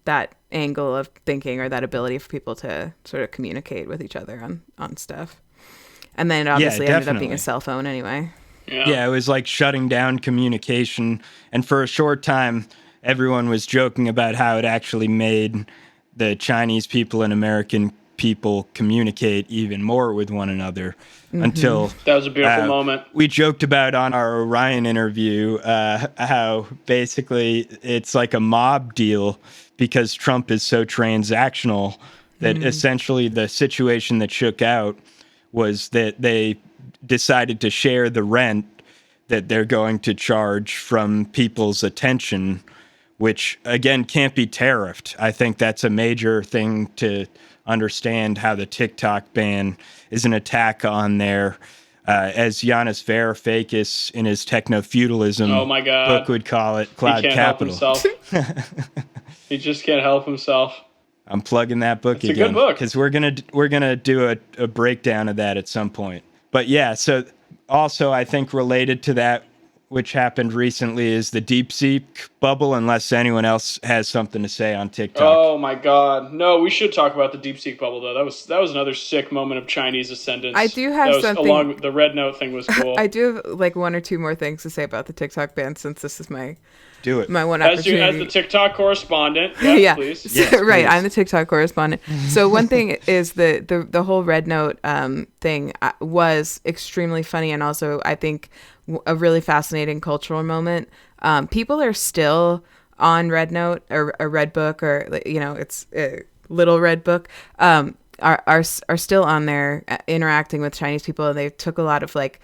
that angle of thinking, or that ability for people to sort of communicate with each other on stuff. And then it obviously ended up being a cell phone anyway. Yeah, it was like shutting down communication. And for a short time, everyone was joking about how it actually made the Chinese people and American people communicate even more with one another, until that was a beautiful moment. We joked about on our Orion interview how basically it's like a mob deal, because Trump is so transactional that essentially the situation that shook out was that they decided to share the rent that they're going to charge from people's attention, which again can't be tariffed. I think that's a major thing to understand, how the TikTok ban is an attack on their, as Giannis Varoufakis in his techno-feudalism book would call it, cloud capital. He just can't help himself. I'm plugging that book again. It's a good book, because we're gonna do a breakdown of that at some point. But yeah, so also I think related to that, which happened recently, is the DeepSeek bubble, unless anyone else has something to say on TikTok. Oh my God. No, we should talk about the DeepSeek bubble though. That was another sick moment of Chinese ascendance. I do have something. Along the red note thing was cool. I do have like one or two more things to say about the TikTok ban, since this is my my one opportunity. As the TikTok correspondent. Yeah, please. Yes, right, please. I'm the TikTok correspondent. So one thing is the whole red note thing was extremely funny, and also I think a really fascinating cultural moment. People are still on Red Note or a Red Book, or it's a little Red Book, are still on there interacting with Chinese people, and they took a lot of like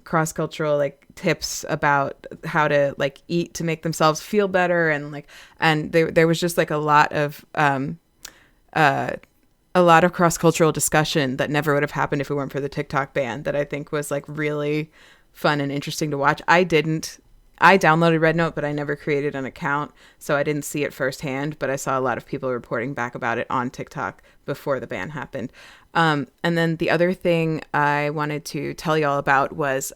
cross-cultural like tips about how to like eat to make themselves feel better, and there was just like a lot of cross-cultural discussion that never would have happened if it weren't for the TikTok ban, that I think was like really fun and interesting to watch. I downloaded Red Note, but I never created an account, so I didn't see it firsthand, but I saw a lot of people reporting back about it on TikTok before the ban happened. And then the other thing I wanted to tell y'all about was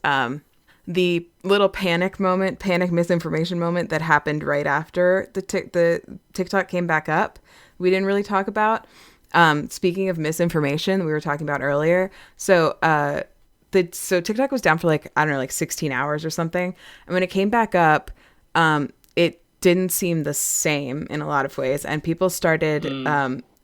the little panic misinformation moment that happened right after the TikTok came back up. We didn't really talk about. Speaking of misinformation we were talking about earlier, so TikTok was down for like, I don't know, like 16 hours or something. And when it came back up, it didn't seem the same in a lot of ways. And people started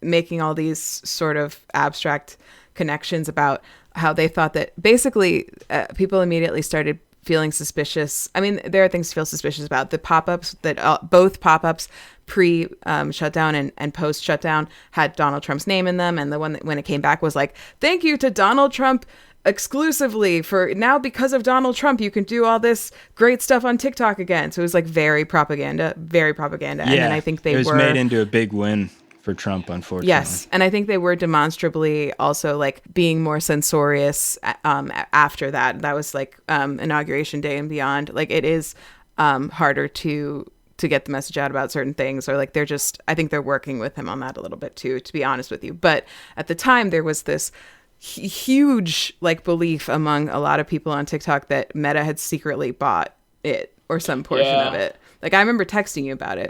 making all these sort of abstract connections about how they thought that basically people immediately started feeling suspicious. I mean, there are things to feel suspicious about. The pop-ups that both pop-ups pre-shutdown and post-shutdown had Donald Trump's name in them, and the one that when it came back was like, "Thank you to Donald Trump exclusively for now, because of Donald Trump you can do all this great stuff on TikTok again." So it was like very propaganda. Yeah, and then I think it was made into a big win for Trump, unfortunately. Yes, and I think they were demonstrably also like being more censorious after that. That was like Inauguration Day and beyond. Like it is harder to get the message out about certain things, or like I think they're working with him on that a little bit too, to be honest with you. But at the time there was this huge like belief among a lot of people on TikTok that Meta had secretly bought it or some portion of it. Like I remember texting you about it.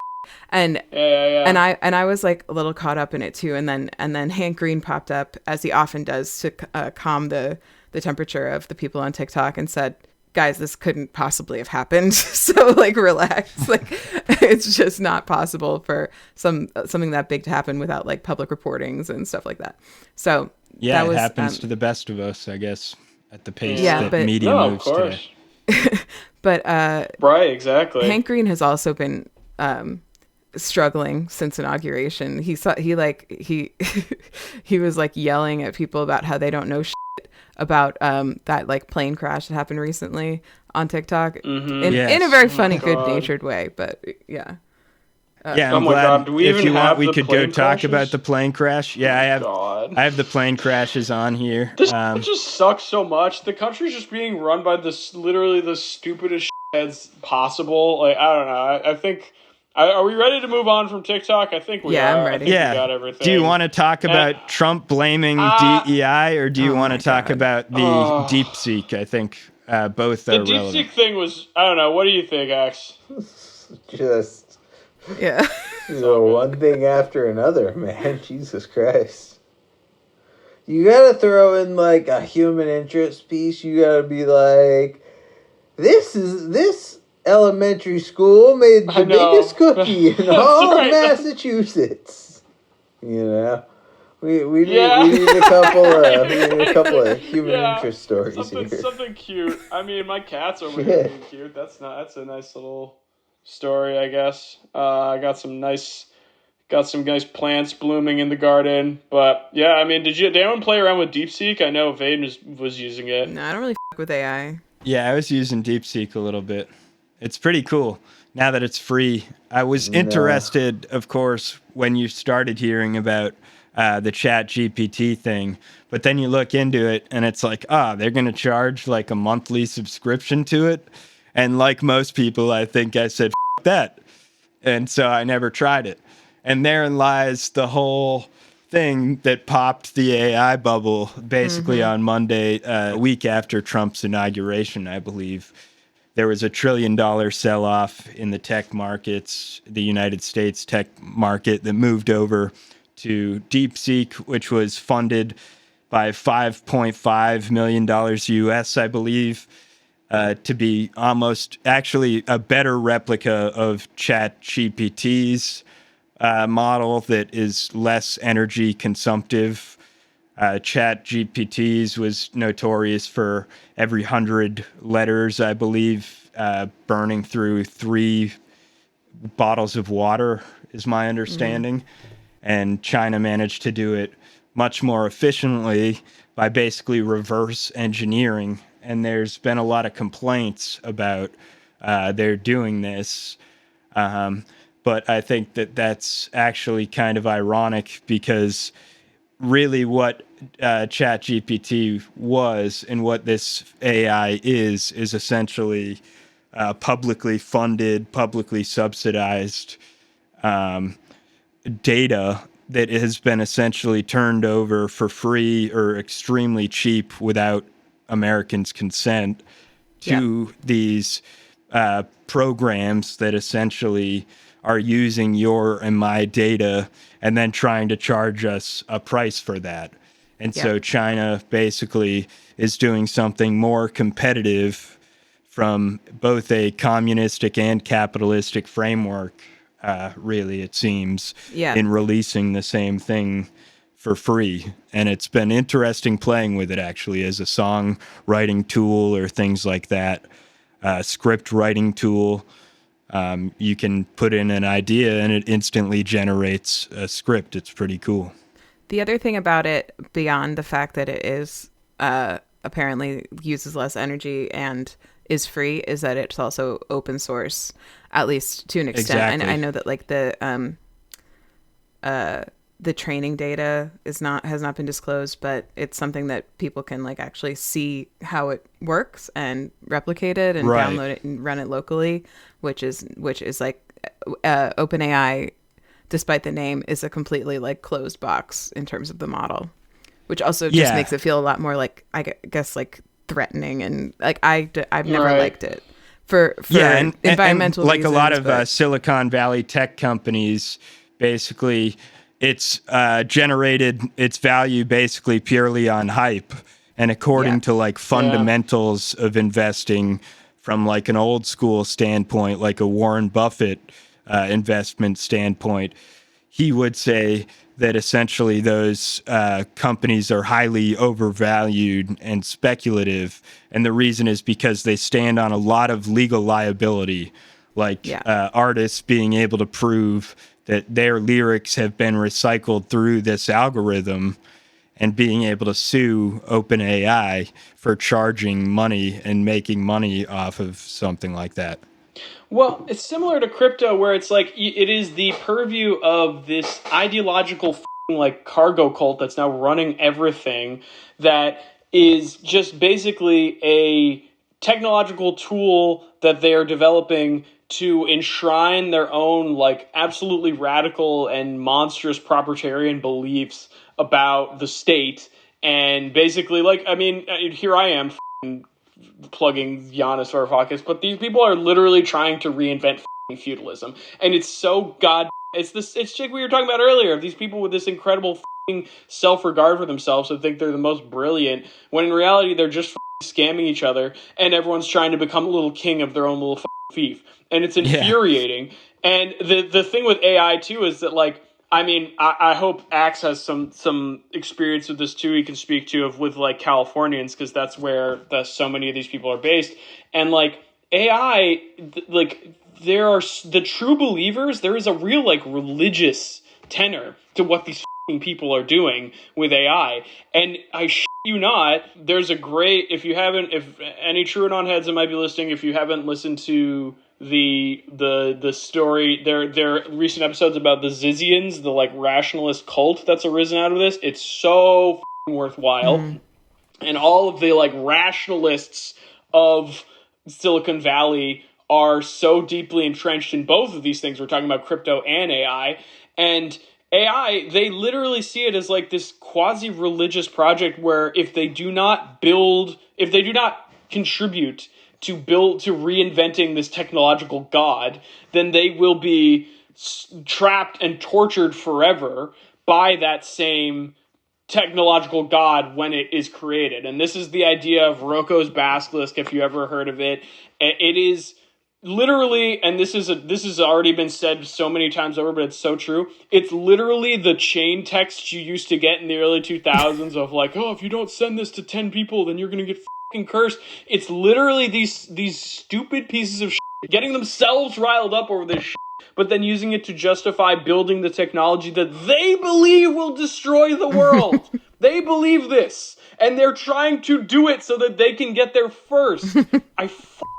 And and I was like a little caught up in it too, and then Hank Green popped up, as he often does, to calm the temperature of the people on TikTok and said, "Guys, this couldn't possibly have happened, so like relax. Like it's just not possible for something that big to happen without like public reportings and stuff like that." So yeah, that it happens to the best of us, I guess, at the pace that but, media moves today. But right, exactly. Hank Green has also been struggling since inauguration. He was like yelling at people about how they don't know shit about that like plane crash that happened recently on TikTok in a very funny, good-natured way. But yeah. Yeah, I'm glad. If you want, we could go talk about the plane crash. Yeah, I have the plane crashes on here. This just sucks so much. The country's just being run by literally the stupidest heads possible. Like I don't know. I think. Are we ready to move on from TikTok? I think we are. I'm ready. We got everything. Do you want to talk about Trump blaming DEI, or do you want to talk about the DeepSeek? I think both are relevant. The DeepSeek thing was, I don't know. What do you think, Ax? Just yeah. One thing after another, man. Jesus Christ. You gotta throw in like a human interest piece. You gotta be like, this elementary school made the biggest cookie in all of Massachusetts. You know, we need a couple of human interest stories here. Something cute. I mean, my cat's over here being cute. That's a nice little story, I guess. I got some nice plants blooming in the garden. But yeah, I mean, did anyone play around with DeepSeek? I know Vane was using it. No, I don't really f*** with AI. Yeah, I was using DeepSeek a little bit. It's pretty cool now that it's free. I was interested, of course, when you started hearing about the Chat GPT thing, but then you look into it and it's like, they're going to charge like a monthly subscription to it. And like most people, I think I said, F that. And so I never tried it. And therein lies the whole thing that popped the AI bubble basically on Monday, a week after Trump's inauguration, I believe. There was $1 trillion sell-off in the tech markets, the United States tech market, that moved over to DeepSeek, which was funded by $5.5 million US, I believe, to be almost actually a better replica of ChatGPT's model that is less energy consumptive. ChatGPT's was notorious for every 100 letters, I believe, burning through 3 bottles of water, is my understanding. And China managed to do it much more efficiently by basically reverse engineering. And there's been a lot of complaints about their doing this. But I think that's actually kind of ironic, because really what ChatGPT was and what this AI is essentially publicly funded, publicly subsidized data that has been essentially turned over for free or extremely cheap without Americans' consent to these programs that essentially are using your and my data and then trying to charge us a price for that. And so China basically is doing something more competitive from both a communistic and capitalistic framework, really, it seems, in releasing the same thing for free. And it's been interesting playing with it, actually, as a songwriting tool or things like that. script writing tool. You can put in an idea and it instantly generates a script. It's pretty cool. The other thing about it, beyond the fact that it is apparently uses less energy and is free, is that it's also open source, at least to an extent. Exactly. And I know that like the training data has not been disclosed, but it's something that people can like actually see how it works and replicate it and Right. download it and run it locally, which is like OpenAI, despite the name, is a completely like closed box in terms of the model, which also just makes it feel a lot more like, I guess, like threatening, and like I've never liked it for and environmental like reasons, a lot of but- Silicon Valley tech companies, basically it's generated its value basically purely on hype, and according to like fundamentals of investing from like an old school standpoint, like a Warren Buffett investment standpoint, he would say that essentially those companies are highly overvalued and speculative. And the reason is because they stand on a lot of legal liability, like artists being able to prove that their lyrics have been recycled through this algorithm, and being able to sue OpenAI for charging money and making money off of something like that. Well, it's similar to crypto, where it's like it is the purview of this ideological like cargo cult that's now running everything, that is just basically a technological tool that they are developing to enshrine their own like absolutely radical and monstrous proprietarian beliefs about the state. And basically, like, I mean, here I am plugging Giannis Varoufakis, but these people are literally trying to reinvent feudalism, and it's so it's chick we were talking about earlier, of these people with this incredible self-regard for themselves that think they're the most brilliant, when in reality they're just scamming each other, and everyone's trying to become a little king of their own little fief, and it's infuriating. And the thing with AI too is that, like, I mean, I hope Axe has some experience with this too he can speak to, with like Californians, because that's where so many of these people are based. And like AI, like there are the true believers. There is a real like religious tenor to what these people are doing with AI. And I shit you not, there's a great, if any TrueAnon heads that might be listening, if you haven't listened to the story, their recent episodes about the Zizians, the like rationalist cult that's arisen out of this, it's so worthwhile. And all of the like rationalists of Silicon Valley are so deeply entrenched in both of these things. We're talking about crypto and AI. And AI, they literally see it as like this quasi-religious project where if they do not contribute to reinventing this technological god, then they will be trapped and tortured forever by that same technological god when it is created. And this is the idea of Rocco's basilisk, if you ever heard of it. It is literally, and this has already been said so many times over, but it's so true. It's literally the chain text you used to get in the early 2000s of like, oh, if you don't send this to 10 people, then you're going to get fucking cursed. It's literally these stupid pieces of shit getting themselves riled up over this shit, but then using it to justify building the technology that they believe will destroy the world. They believe this, and they're trying to do it so that they can get there first. I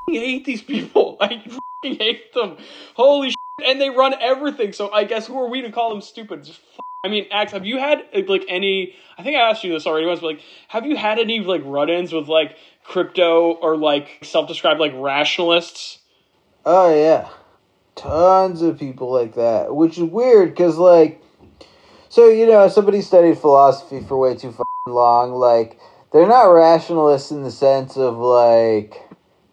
hate these people. I fucking hate them. Holy shit. And they run everything. So I guess who are we to call them stupid? Just I mean, Axe, have you had like any, I think I asked you this already once, but like, have you had any like run-ins with like crypto or like self-described like rationalists? Oh yeah. Tons of people like that, which is weird because like, so, you know, somebody studied philosophy for way too long. Like, they're not rationalists in the sense of like,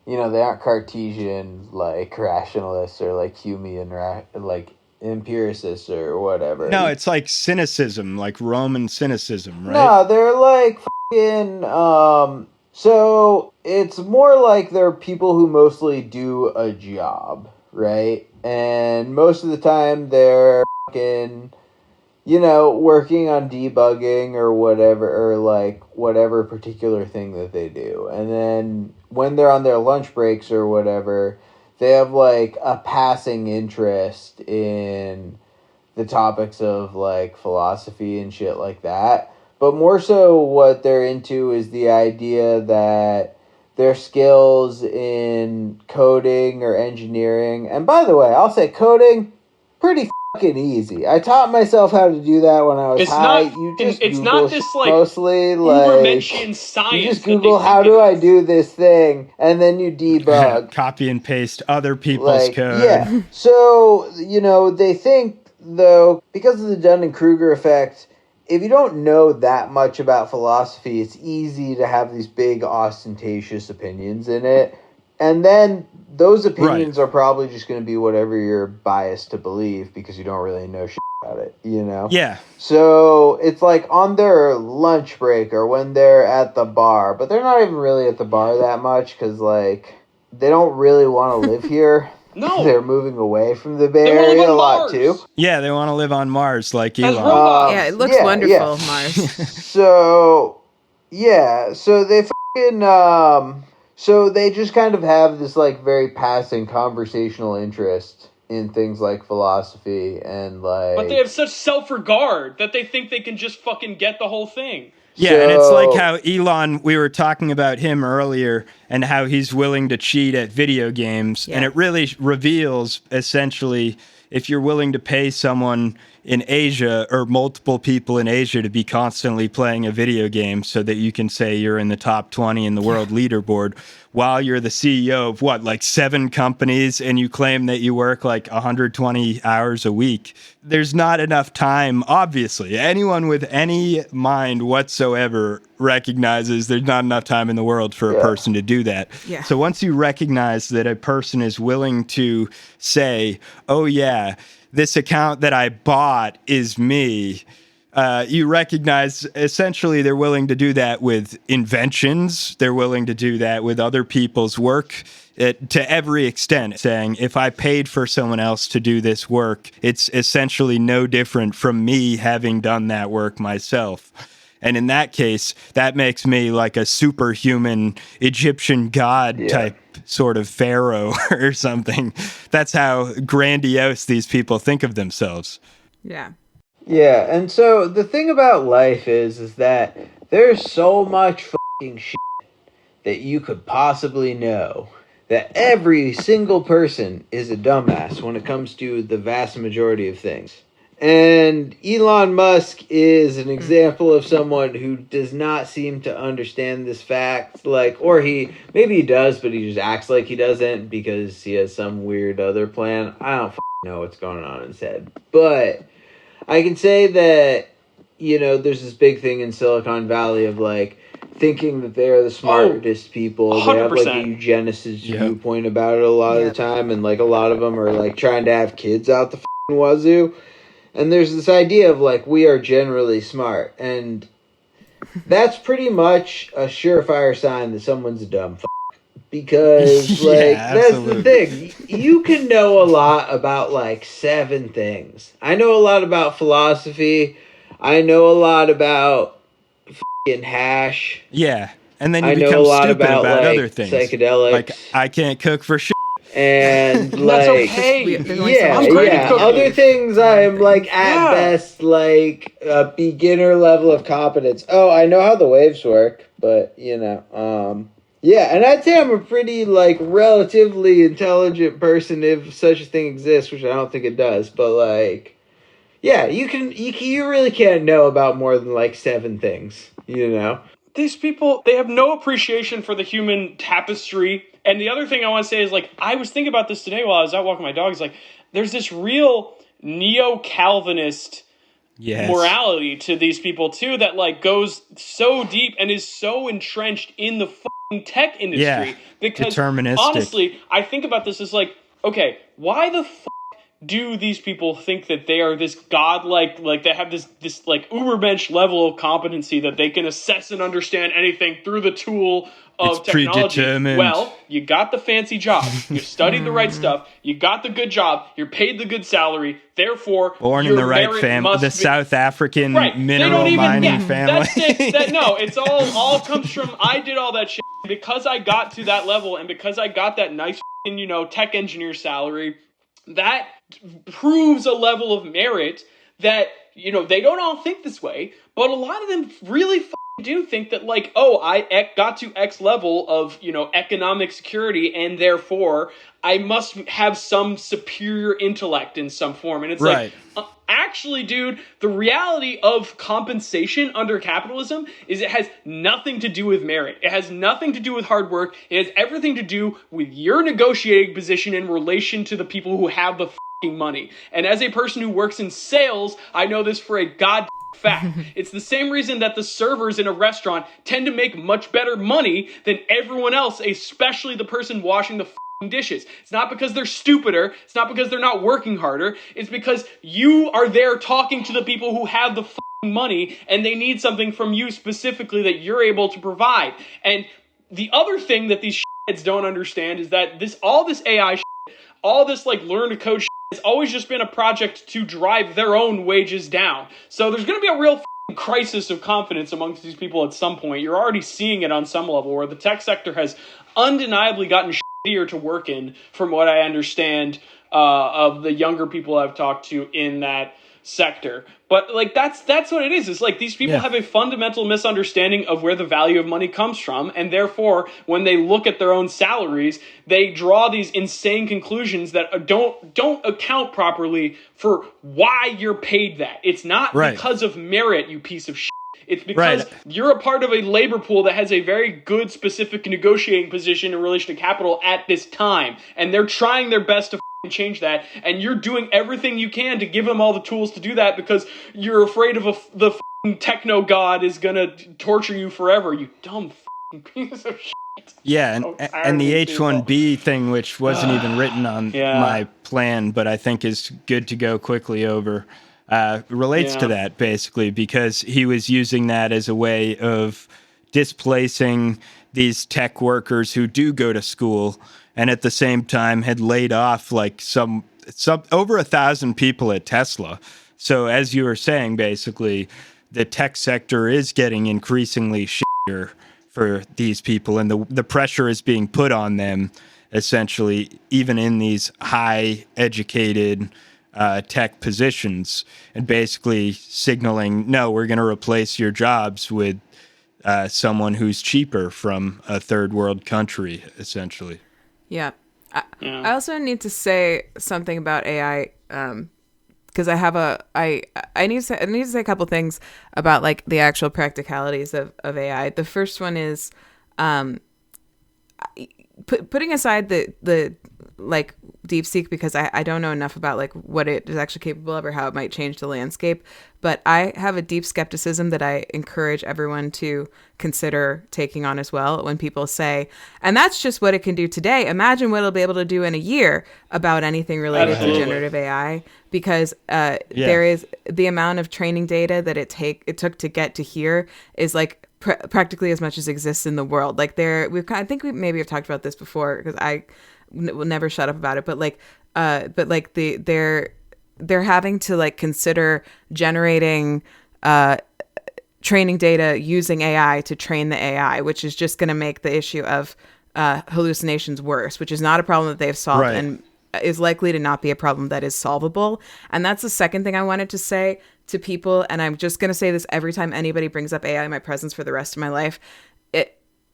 you know, they aren't Cartesian, like, rationalists or, like, Humean, like, empiricists or whatever. No, it's like cynicism, like Roman cynicism, right? No, they're, like, so it's more like they're people who mostly do a job, right? And most of the time they're you know, working on debugging or whatever, or like whatever particular thing that they do. And then when they're on their lunch breaks or whatever, they have like a passing interest in the topics of like philosophy and shit like that. But more so what they're into is the idea that their skills in coding or engineering, and by the way, I'll say coding, pretty fucking easy. I taught myself how to do that when I was high. It's not this like mostly Ubermensch science. You just Google how do I do this thing, and then you debug. Copy and paste other people's code. Yeah. So, they think, though, because of the Dunning-Kruger effect, if you don't know that much about philosophy, it's easy to have these big, ostentatious opinions in it. And then those opinions are probably just going to be whatever you're biased to believe because you don't really know shit about it, Yeah. So it's like on their lunch break or when they're at the bar, but they're not even really at the bar that much because, like, they don't really want to live here. No. They're moving away from the Bay Area a lot, too. Yeah, they want to live on Mars like Elon. Yeah, it looks wonderful, Mars. So they fucking, so they just kind of have this, like, very passing conversational interest in things like philosophy and, like... But they have such self-regard that they think they can just fucking get the whole thing. Yeah, and it's like how Elon, we were talking about him earlier and how he's willing to cheat at video games. Yeah. And it really reveals, essentially, if you're willing to pay someone in Asia or multiple people in Asia to be constantly playing a video game so that you can say you're in the top 20 in the world leaderboard while you're the CEO of like 7 companies and you claim that you work like 120 hours a week. There's not enough time, obviously. Anyone with any mind whatsoever recognizes there's not enough time in the world for a person to do that. Yeah. So once you recognize that a person is willing to say, oh yeah, this account that I bought is me, you recognize essentially they're willing to do that with inventions. They're willing to do that with other people's work to every extent, saying if I paid for someone else to do this work, it's essentially no different from me having done that work myself. And in that case, that makes me like a superhuman Egyptian god type sort of pharaoh or something. That's how grandiose these people think of themselves. Yeah. Yeah, and so the thing about life is that there's so much fucking shit that you could possibly know that every single person is a dumbass when it comes to the vast majority of things. And Elon Musk is an example of someone who does not seem to understand this fact, or maybe he does, but he just acts like he doesn't because he has some weird other plan. I don't know what's going on in his head. But I can say that, there's this big thing in Silicon Valley of, thinking that they're the smartest people. 100%. They have, a eugenicist viewpoint about it a lot of the time, and, a lot of them are, trying to have kids out the wazoo. And there's this idea of, we are generally smart. And that's pretty much a surefire sign that someone's a dumb Because, that's the thing. You can know a lot about, 7 things. I know a lot about philosophy. I know a lot about f***ing hash. Yeah. And then you become stupid about other things. Psychedelics. I can't cook for shit. And that's okay. Other things I am at best a beginner level of competence. Oh, I know how the waves work, but and I'd say I'm a pretty relatively intelligent person if such a thing exists, which I don't think it does. But you really can't know about more than 7 things. These people, they have no appreciation for the human tapestry. And the other thing I want to say is, I was thinking about this today while I was out walking my dogs. There's this real neo-Calvinist morality to these people, too, that, goes so deep and is so entrenched in the fucking tech industry. Yeah, because, deterministic. Honestly, I think about this as, okay, why the do these people think that they are this godlike, they have this Ubermensch level of competency that they can assess and understand anything through the tool of technology? Well, you got the fancy job. You studied the right stuff. You got the good job. You're paid the good salary. Therefore, born in the right family, the South African mineral mining family. No, it's all comes from, I did all that shit. because I got to that level and because I got that nice, tech engineer salary, that proves a level of merit that, they don't all think this way, but a lot of them really do think that, like, oh, I got to X level of, economic security, and therefore I must have some superior intellect in some form. And it's right. like, actually, dude, the reality of compensation under capitalism is it has nothing to do with merit. It has nothing to do with hard work. It has everything to do with your negotiating position in relation to the people who have the money. And as a person who works in sales, I know this for a god fact. It's the same reason that the servers in a restaurant tend to make much better money than everyone else, especially the person washing the dishes. It's not because they're stupider. It's not because they're not working harder. It's because you are there talking to the people who have the money, and they need something from you specifically that you're able to provide. And the other thing that these shitheads don't understand is that all this AI shit, all this like learn to code shit, has always just been a project to drive their own wages down. So there's going to be a real crisis of confidence amongst these people at some point. You're already seeing it on some level, where the tech sector has undeniably gotten shittier to work in, from what I understand of the younger people I've talked to in that sector. But like that's what it is. It's like these people have a fundamental misunderstanding of where the value of money comes from, and therefore when they look at their own salaries, they draw these insane conclusions that don't account properly for why you're paid that. It's not because of merit, you piece of shit. It's because you're a part of a labor pool that has a very good specific negotiating position in relation to capital at this time, and they're trying their best to change that, and you're doing everything you can to give them all the tools to do that because you're afraid of the techno god is gonna torture you forever, you dumb piece of shit. Yeah, and the H-1B thing, which wasn't even written on my plan, but I think is good to go quickly over, relates to that, basically, because he was using that as a way of displacing these tech workers who do go to school, and at the same time had laid off like some over 1,000 people at Tesla. So as you were saying, basically, the tech sector is getting increasingly shittier for these people, and the pressure is being put on them, essentially, even in these high educated tech positions, and basically signaling, no, we're going to replace your jobs with someone who's cheaper from a third world country, essentially. Yeah. I also need to say something about AI, because I need to say a couple things about like the actual practicalities of AI. The first one is putting aside the like DeepSeek, because I don't know enough about like what it is actually capable of or how it might change the landscape, but I have a deep skepticism that I encourage everyone to consider taking on as well when people say, and that's just what it can do today, imagine what it'll be able to do in a year about anything related to generative AI, because there is the amount of training data that it took to get to here is like practically as much as exists in the world. Like I think we maybe have talked about this before, because I will never shut up about it, but they're having to like consider generating training data using AI to train the AI, which is just going to make the issue of hallucinations worse, which is not a problem that they've solved and is likely to not be a problem that is solvable. And that's the second thing I wanted to say to people, and I'm just going to say this every time anybody brings up AI in my presence for the rest of my life.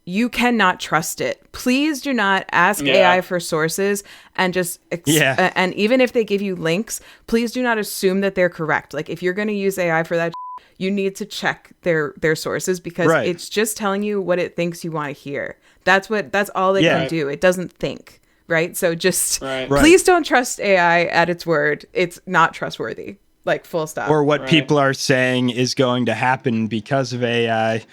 You cannot trust it. Please do not ask AI for sources and just and even if they give you links, please do not assume that they're correct. Like if you're going to use AI for that, you need to check their sources, because it's just telling you what it thinks you want to hear. That's all it can do. It doesn't think, right? So just please don't trust AI at its word. It's not trustworthy. Like full stop. Or what people are saying is going to happen because of AI,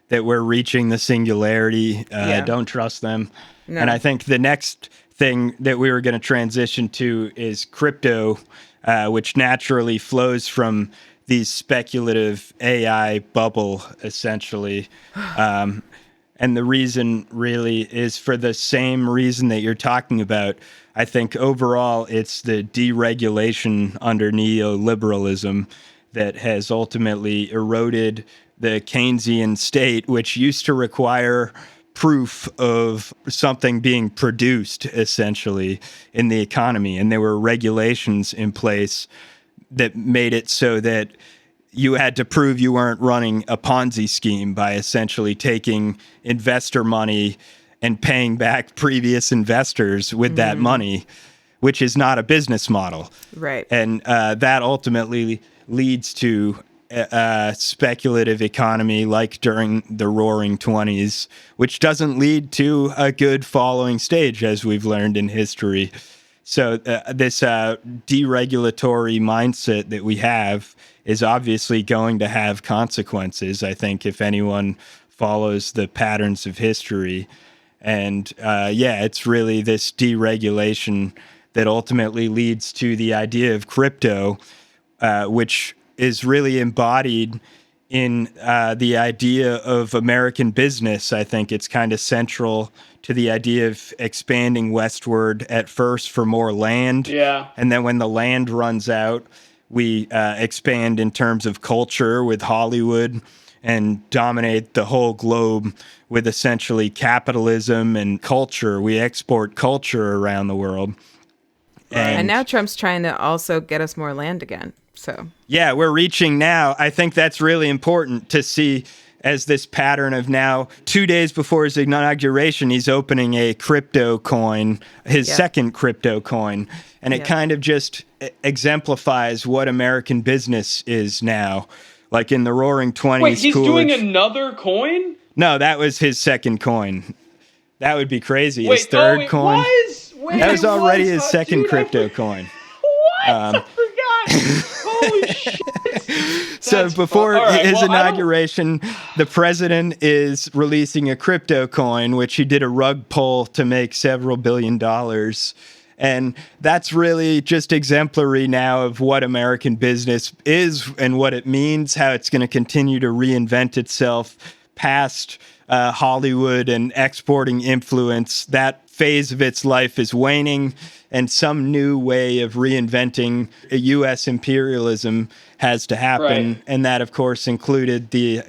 that we're reaching the singularity. Don't trust them. No. And I think the next thing that we were going to transition to is crypto, which naturally flows from these speculative AI bubble, essentially. And the reason really is for the same reason that you're talking about. I think overall it's the deregulation under neoliberalism that has ultimately eroded the Keynesian state, which used to require proof of something being produced essentially in the economy. And there were regulations in place that made it so that you had to prove you weren't running a Ponzi scheme by essentially taking investor money and paying back previous investors with that money, which is not a business model. Right. And that ultimately leads to a speculative economy like during the Roaring 20s, which doesn't lead to a good following stage, as we've learned in history. So this deregulatory mindset that we have is obviously going to have consequences, I think, if anyone follows the patterns of history. And it's really this deregulation that ultimately leads to the idea of crypto, which is really embodied in the idea of American business. I think it's kind of central to the idea of expanding westward at first for more land. Yeah. And then when the land runs out, we expand in terms of culture with Hollywood and dominate the whole globe with essentially capitalism and culture. We export culture around the world. And now Trump's trying to also get us more land again. So yeah, we're reaching now. I think that's really important to see as this pattern of now 2 days before his inauguration, he's opening a crypto coin, his second crypto coin. And it kind of just exemplifies what American business is now. Like in the Roaring 20s. Wait, he's doing another coin? No, that was his second coin. That would be crazy. Wait, his third coin. That was already his second crypto coin. What? I forgot. Holy shit. So before his inauguration, the president is releasing a crypto coin, which he did a rug pull to make several $1 billion. And that's really just exemplary now of what American business is and what it means, how it's going to continue to reinvent itself past Hollywood and exporting influence. That phase of its life is waning, and some new way of reinventing U.S. imperialism has to happen. Right. And that, of course, included the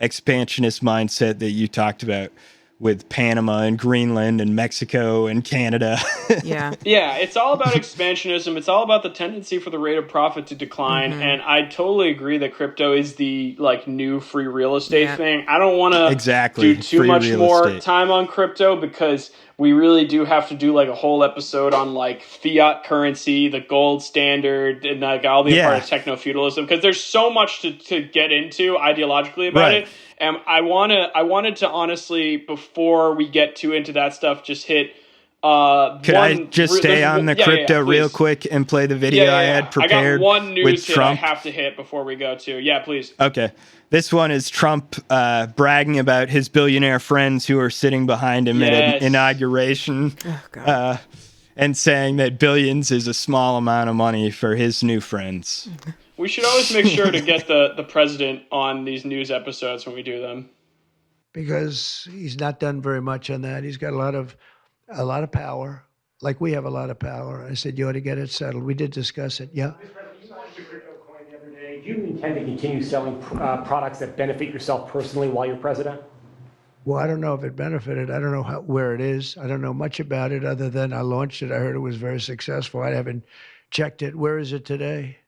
expansionist mindset that you talked about with Panama and Greenland and Mexico and Canada. Yeah. Yeah, it's all about expansionism. It's all about the tendency for the rate of profit to decline. And I totally agree that crypto is the new free real estate thing. I don't want to do too free much more estate. time on crypto because we really do have to do a whole episode on fiat currency, the gold standard, and all the part of techno-feudalism, because there's so much to get into ideologically about it. And I wanted to honestly, before we get too into that stuff, just hit. Could I just stay on the crypto real quick and play the video I had prepared? I got one news hit Trump. I have to hit before we go to. Yeah, please. Okay. This one is Trump bragging about his billionaire friends who are sitting behind him at an inauguration and saying that billions is a small amount of money for his new friends. We should always make sure to get the president on these news episodes when we do them. Because he's not done very much on that. He's got a lot of power, like we have a lot of power. I said, you ought to get it settled. We did discuss it, yeah. You launched a crypto coin the other day. Do you intend to continue selling products that benefit yourself personally while you're president? Well, I don't know if it benefited. I don't know where it is. I don't know much about it other than I launched it. I heard it was very successful. I haven't checked it. Where is it today?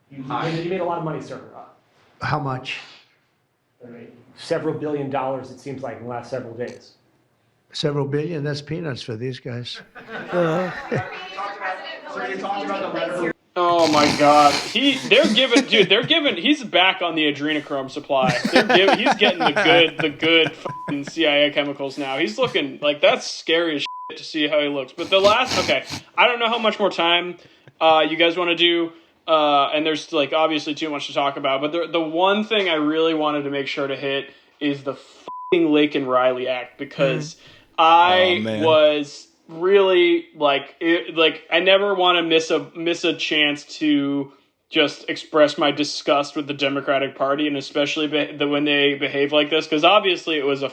You made a lot of money, sir. How much? Several $1 billion, it seems like, in the last several days. Several billion? That's peanuts for these guys. Oh my God! They're giving. He's back on the adrenochrome supply. He's getting the good fucking CIA chemicals now. He's looking like that's scary as shit to see how he looks. But I don't know how much more time you guys want to do. And there's obviously too much to talk about, but the one thing I really wanted to make sure to hit is the fucking Lake and Riley Act, because I was really I never want to miss a chance to just express my disgust with the Democratic Party, and especially when they behave like this, because obviously it was a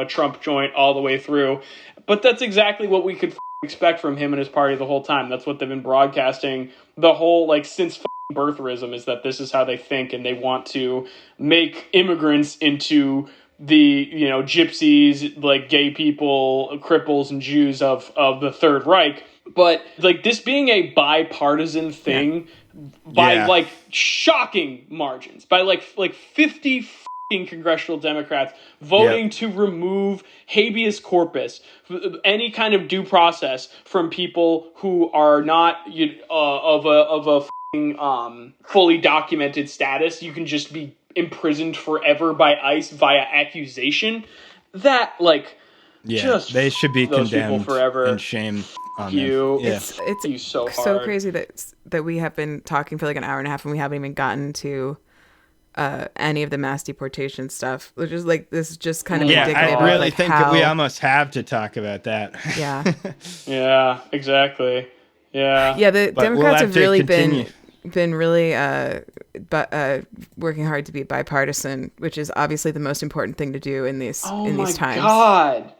Trump joint all the way through, but that's exactly what we could expect from him and his party the whole time. That's what they've been broadcasting the whole since birtherism, is that this is how they think, and they want to make immigrants into the gypsies, like gay people, cripples, and Jews of the Third Reich. But like this being a bipartisan thing by like shocking margins, by like 50 congressional Democrats voting to remove habeas corpus, any kind of due process from people who are not of a fully documented status. You can just be imprisoned forever by ICE via accusation. That just they should be condemned forever and shamed on you. them. Yeah. It's so hard. So crazy that we have been talking for like an hour and a half and we haven't even gotten to any of the mass deportation stuff, which is like this is just kind of indicative. I really of, think that we almost have to talk about that. Yeah. Yeah, exactly. Yeah. Yeah, the Democrats have really been really working hard to be bipartisan, which is obviously the most important thing to do in these times. Oh my God.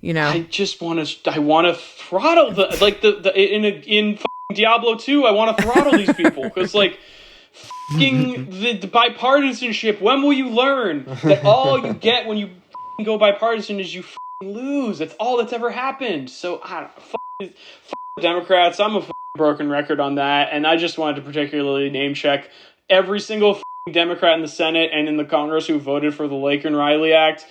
I just want to throttle in Diablo 2. I want to throttle these people because the bipartisanship. When will you learn that all you get when you go bipartisan is you lose? That's all that's ever happened. So I don't the Democrats. I'm a broken record on that, and I just wanted to particularly name check every single Democrat in the Senate and in the Congress who voted for the Lake and Riley Act.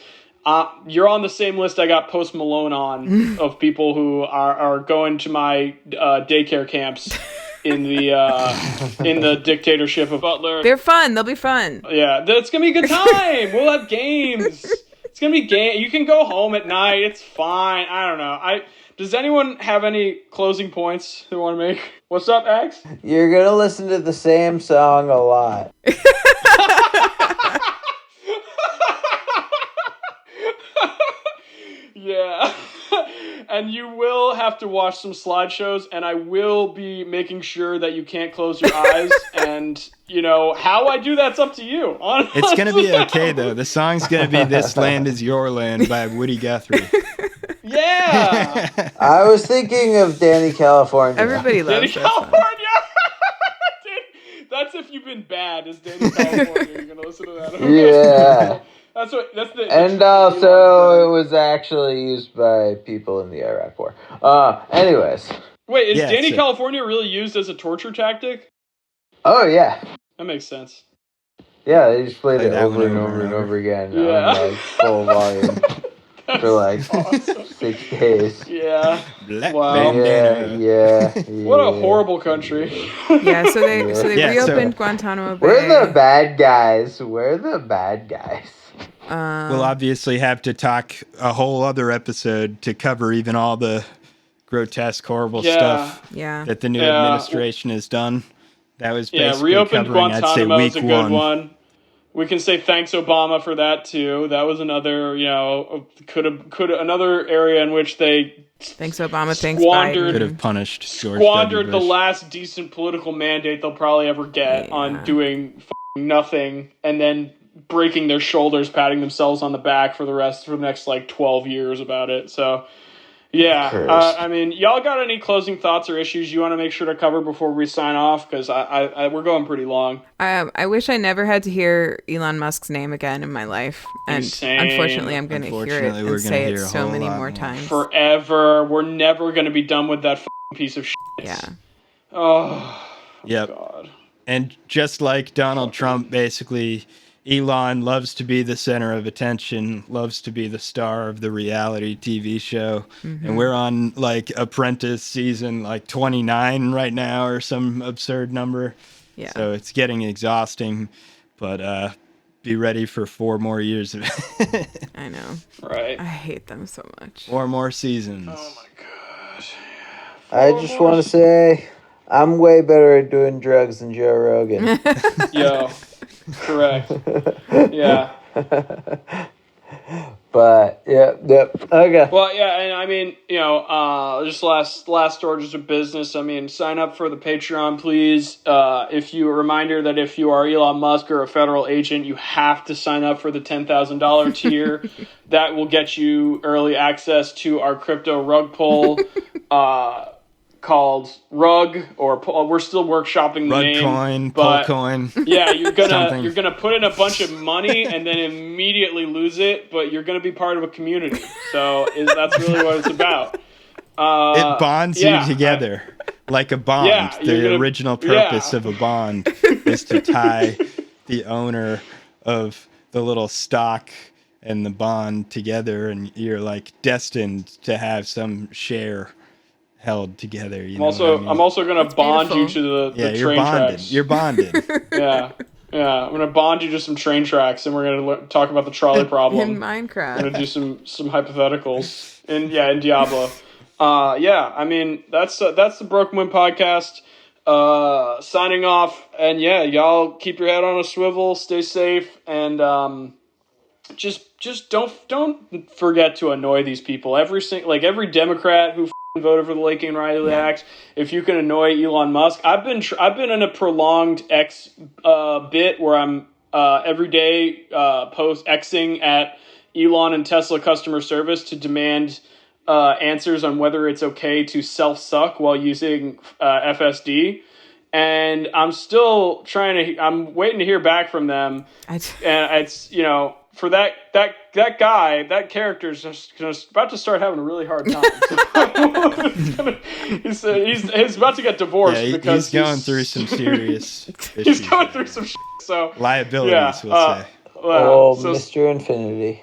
You're on the same list I got Post Malone on of people who are going to my daycare camps in the dictatorship of Butler. They're fun. They'll be fun. Yeah, it's gonna be a good time. We'll have games. It's gonna be game. You can go home at night. It's fine. I don't know. Does anyone have any closing points they want to make? What's up, Ax? You're gonna listen to the same song a lot. Yeah. And you will have to watch some slideshows, and I will be making sure that you can't close your eyes. And, how I do that's up to you. Honestly. It's going to be okay, though. The song's going to be This Land Is Your Land by Woody Guthrie. Yeah. I was thinking of Danny California. Everybody loves Danny California. That's if you've been bad as Danny California. You're going to listen to that. Okay. Yeah. And also, it was actually used by people in the Iraq War. Anyways. Wait, is Danny California really used as a torture tactic? Oh, yeah. That makes sense. Yeah, they just played it over and over and over again on full volume for awesome. 6 days. Yeah. Wow. Yeah. What a horrible country. Yeah, so they reopened Guantanamo Bay. We're the bad guys. We'll obviously have to talk a whole other episode to cover even all the grotesque, horrible stuff that the new administration has done. That was basically reopened covering, Guantanamo I'd is say, a week good 1. one. We can say thanks Obama for that too. That was another, could another area in which they thanks Obama, thanks Biden. Could have punished George squandered W. the Bush. last decent political mandate they'll probably ever get on doing nothing, and then breaking their shoulders, patting themselves on the back for the next 12 years about it. So, yeah, y'all got any closing thoughts or issues you want to make sure to cover before we sign off? Because we're going pretty long. I wish I never had to hear Elon Musk's name again in my life, and unfortunately, I'm going to hear it and say it so many more times. Forever, we're never going to be done with that piece of shit. Yeah. Oh. Yep. God. And just like Donald Trump, basically, Elon loves to be the center of attention, loves to be the star of the reality TV show. Mm-hmm. And we're on Apprentice season 29 right now or some absurd number. Yeah. So it's getting exhausting, but be ready for 4 more years of it. I know. Right. I hate them so much. 4 more seasons. Oh my gosh. I just want to say I'm way better at doing drugs than Joe Rogan. Yo. Correct. Yeah. But yep. Okay. Well, yeah, and just last orders of business. Sign up for the Patreon, please. If you a reminder that if you are Elon Musk or a federal agent, you have to sign up for the $10,000 tier. That will get you early access to our crypto rug pull. called Rug, or we're still workshopping the name. Rugcoin, but Pullcoin. Yeah, you're gonna put in a bunch of money and then immediately lose it, but you're gonna be part of a community. So that's really what it's about. It bonds you together like a bond. Yeah, the original purpose of a bond is to tie the owner of the little stock and the bond together, and you're like destined to have some share held together. I'm also going to bond you to the you're train bonded. tracks. You're bonded. Yeah. I'm going to bond you to some train tracks, and we're going to talk about the trolley problem. In Minecraft. We're going to do some hypotheticals in Diablo. I mean, that's the Broken Wind podcast. Signing off, and y'all keep your head on a swivel, stay safe, and just don't forget to annoy these people. Every Democrat who voted for the Lake and Riley Act, if you can annoy Elon Musk. I've been in a prolonged X bit where I'm every day post Xing at Elon and Tesla customer service to demand answers on whether it's okay to self-suck while using FSD. And I'm still I'm waiting to hear back from them. And it's, for that guy, that character is just about to start having a really hard time. He's about to get divorced because he's going through some serious issues. He's going through some liabilities, we'll say. Mr. Infinity.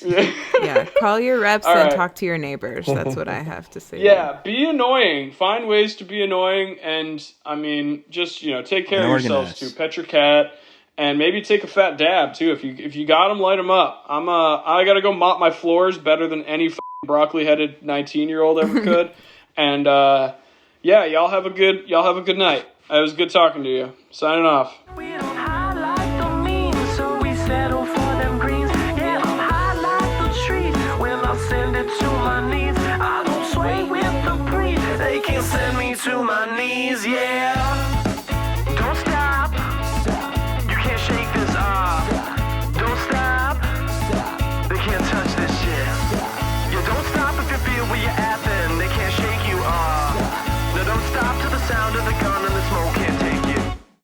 Yeah, call your reps and talk to your neighbors. That's what I have to say. Yeah, be annoying. Find ways to be annoying, and I mean, just take care of yourselves too. Pet your cat, and maybe take a fat dab too. If you got them, light them up. I gotta go mop my floors better than any broccoli-headed 19-year-old ever could. And y'all have a good night. It was good talking to you. Signing off.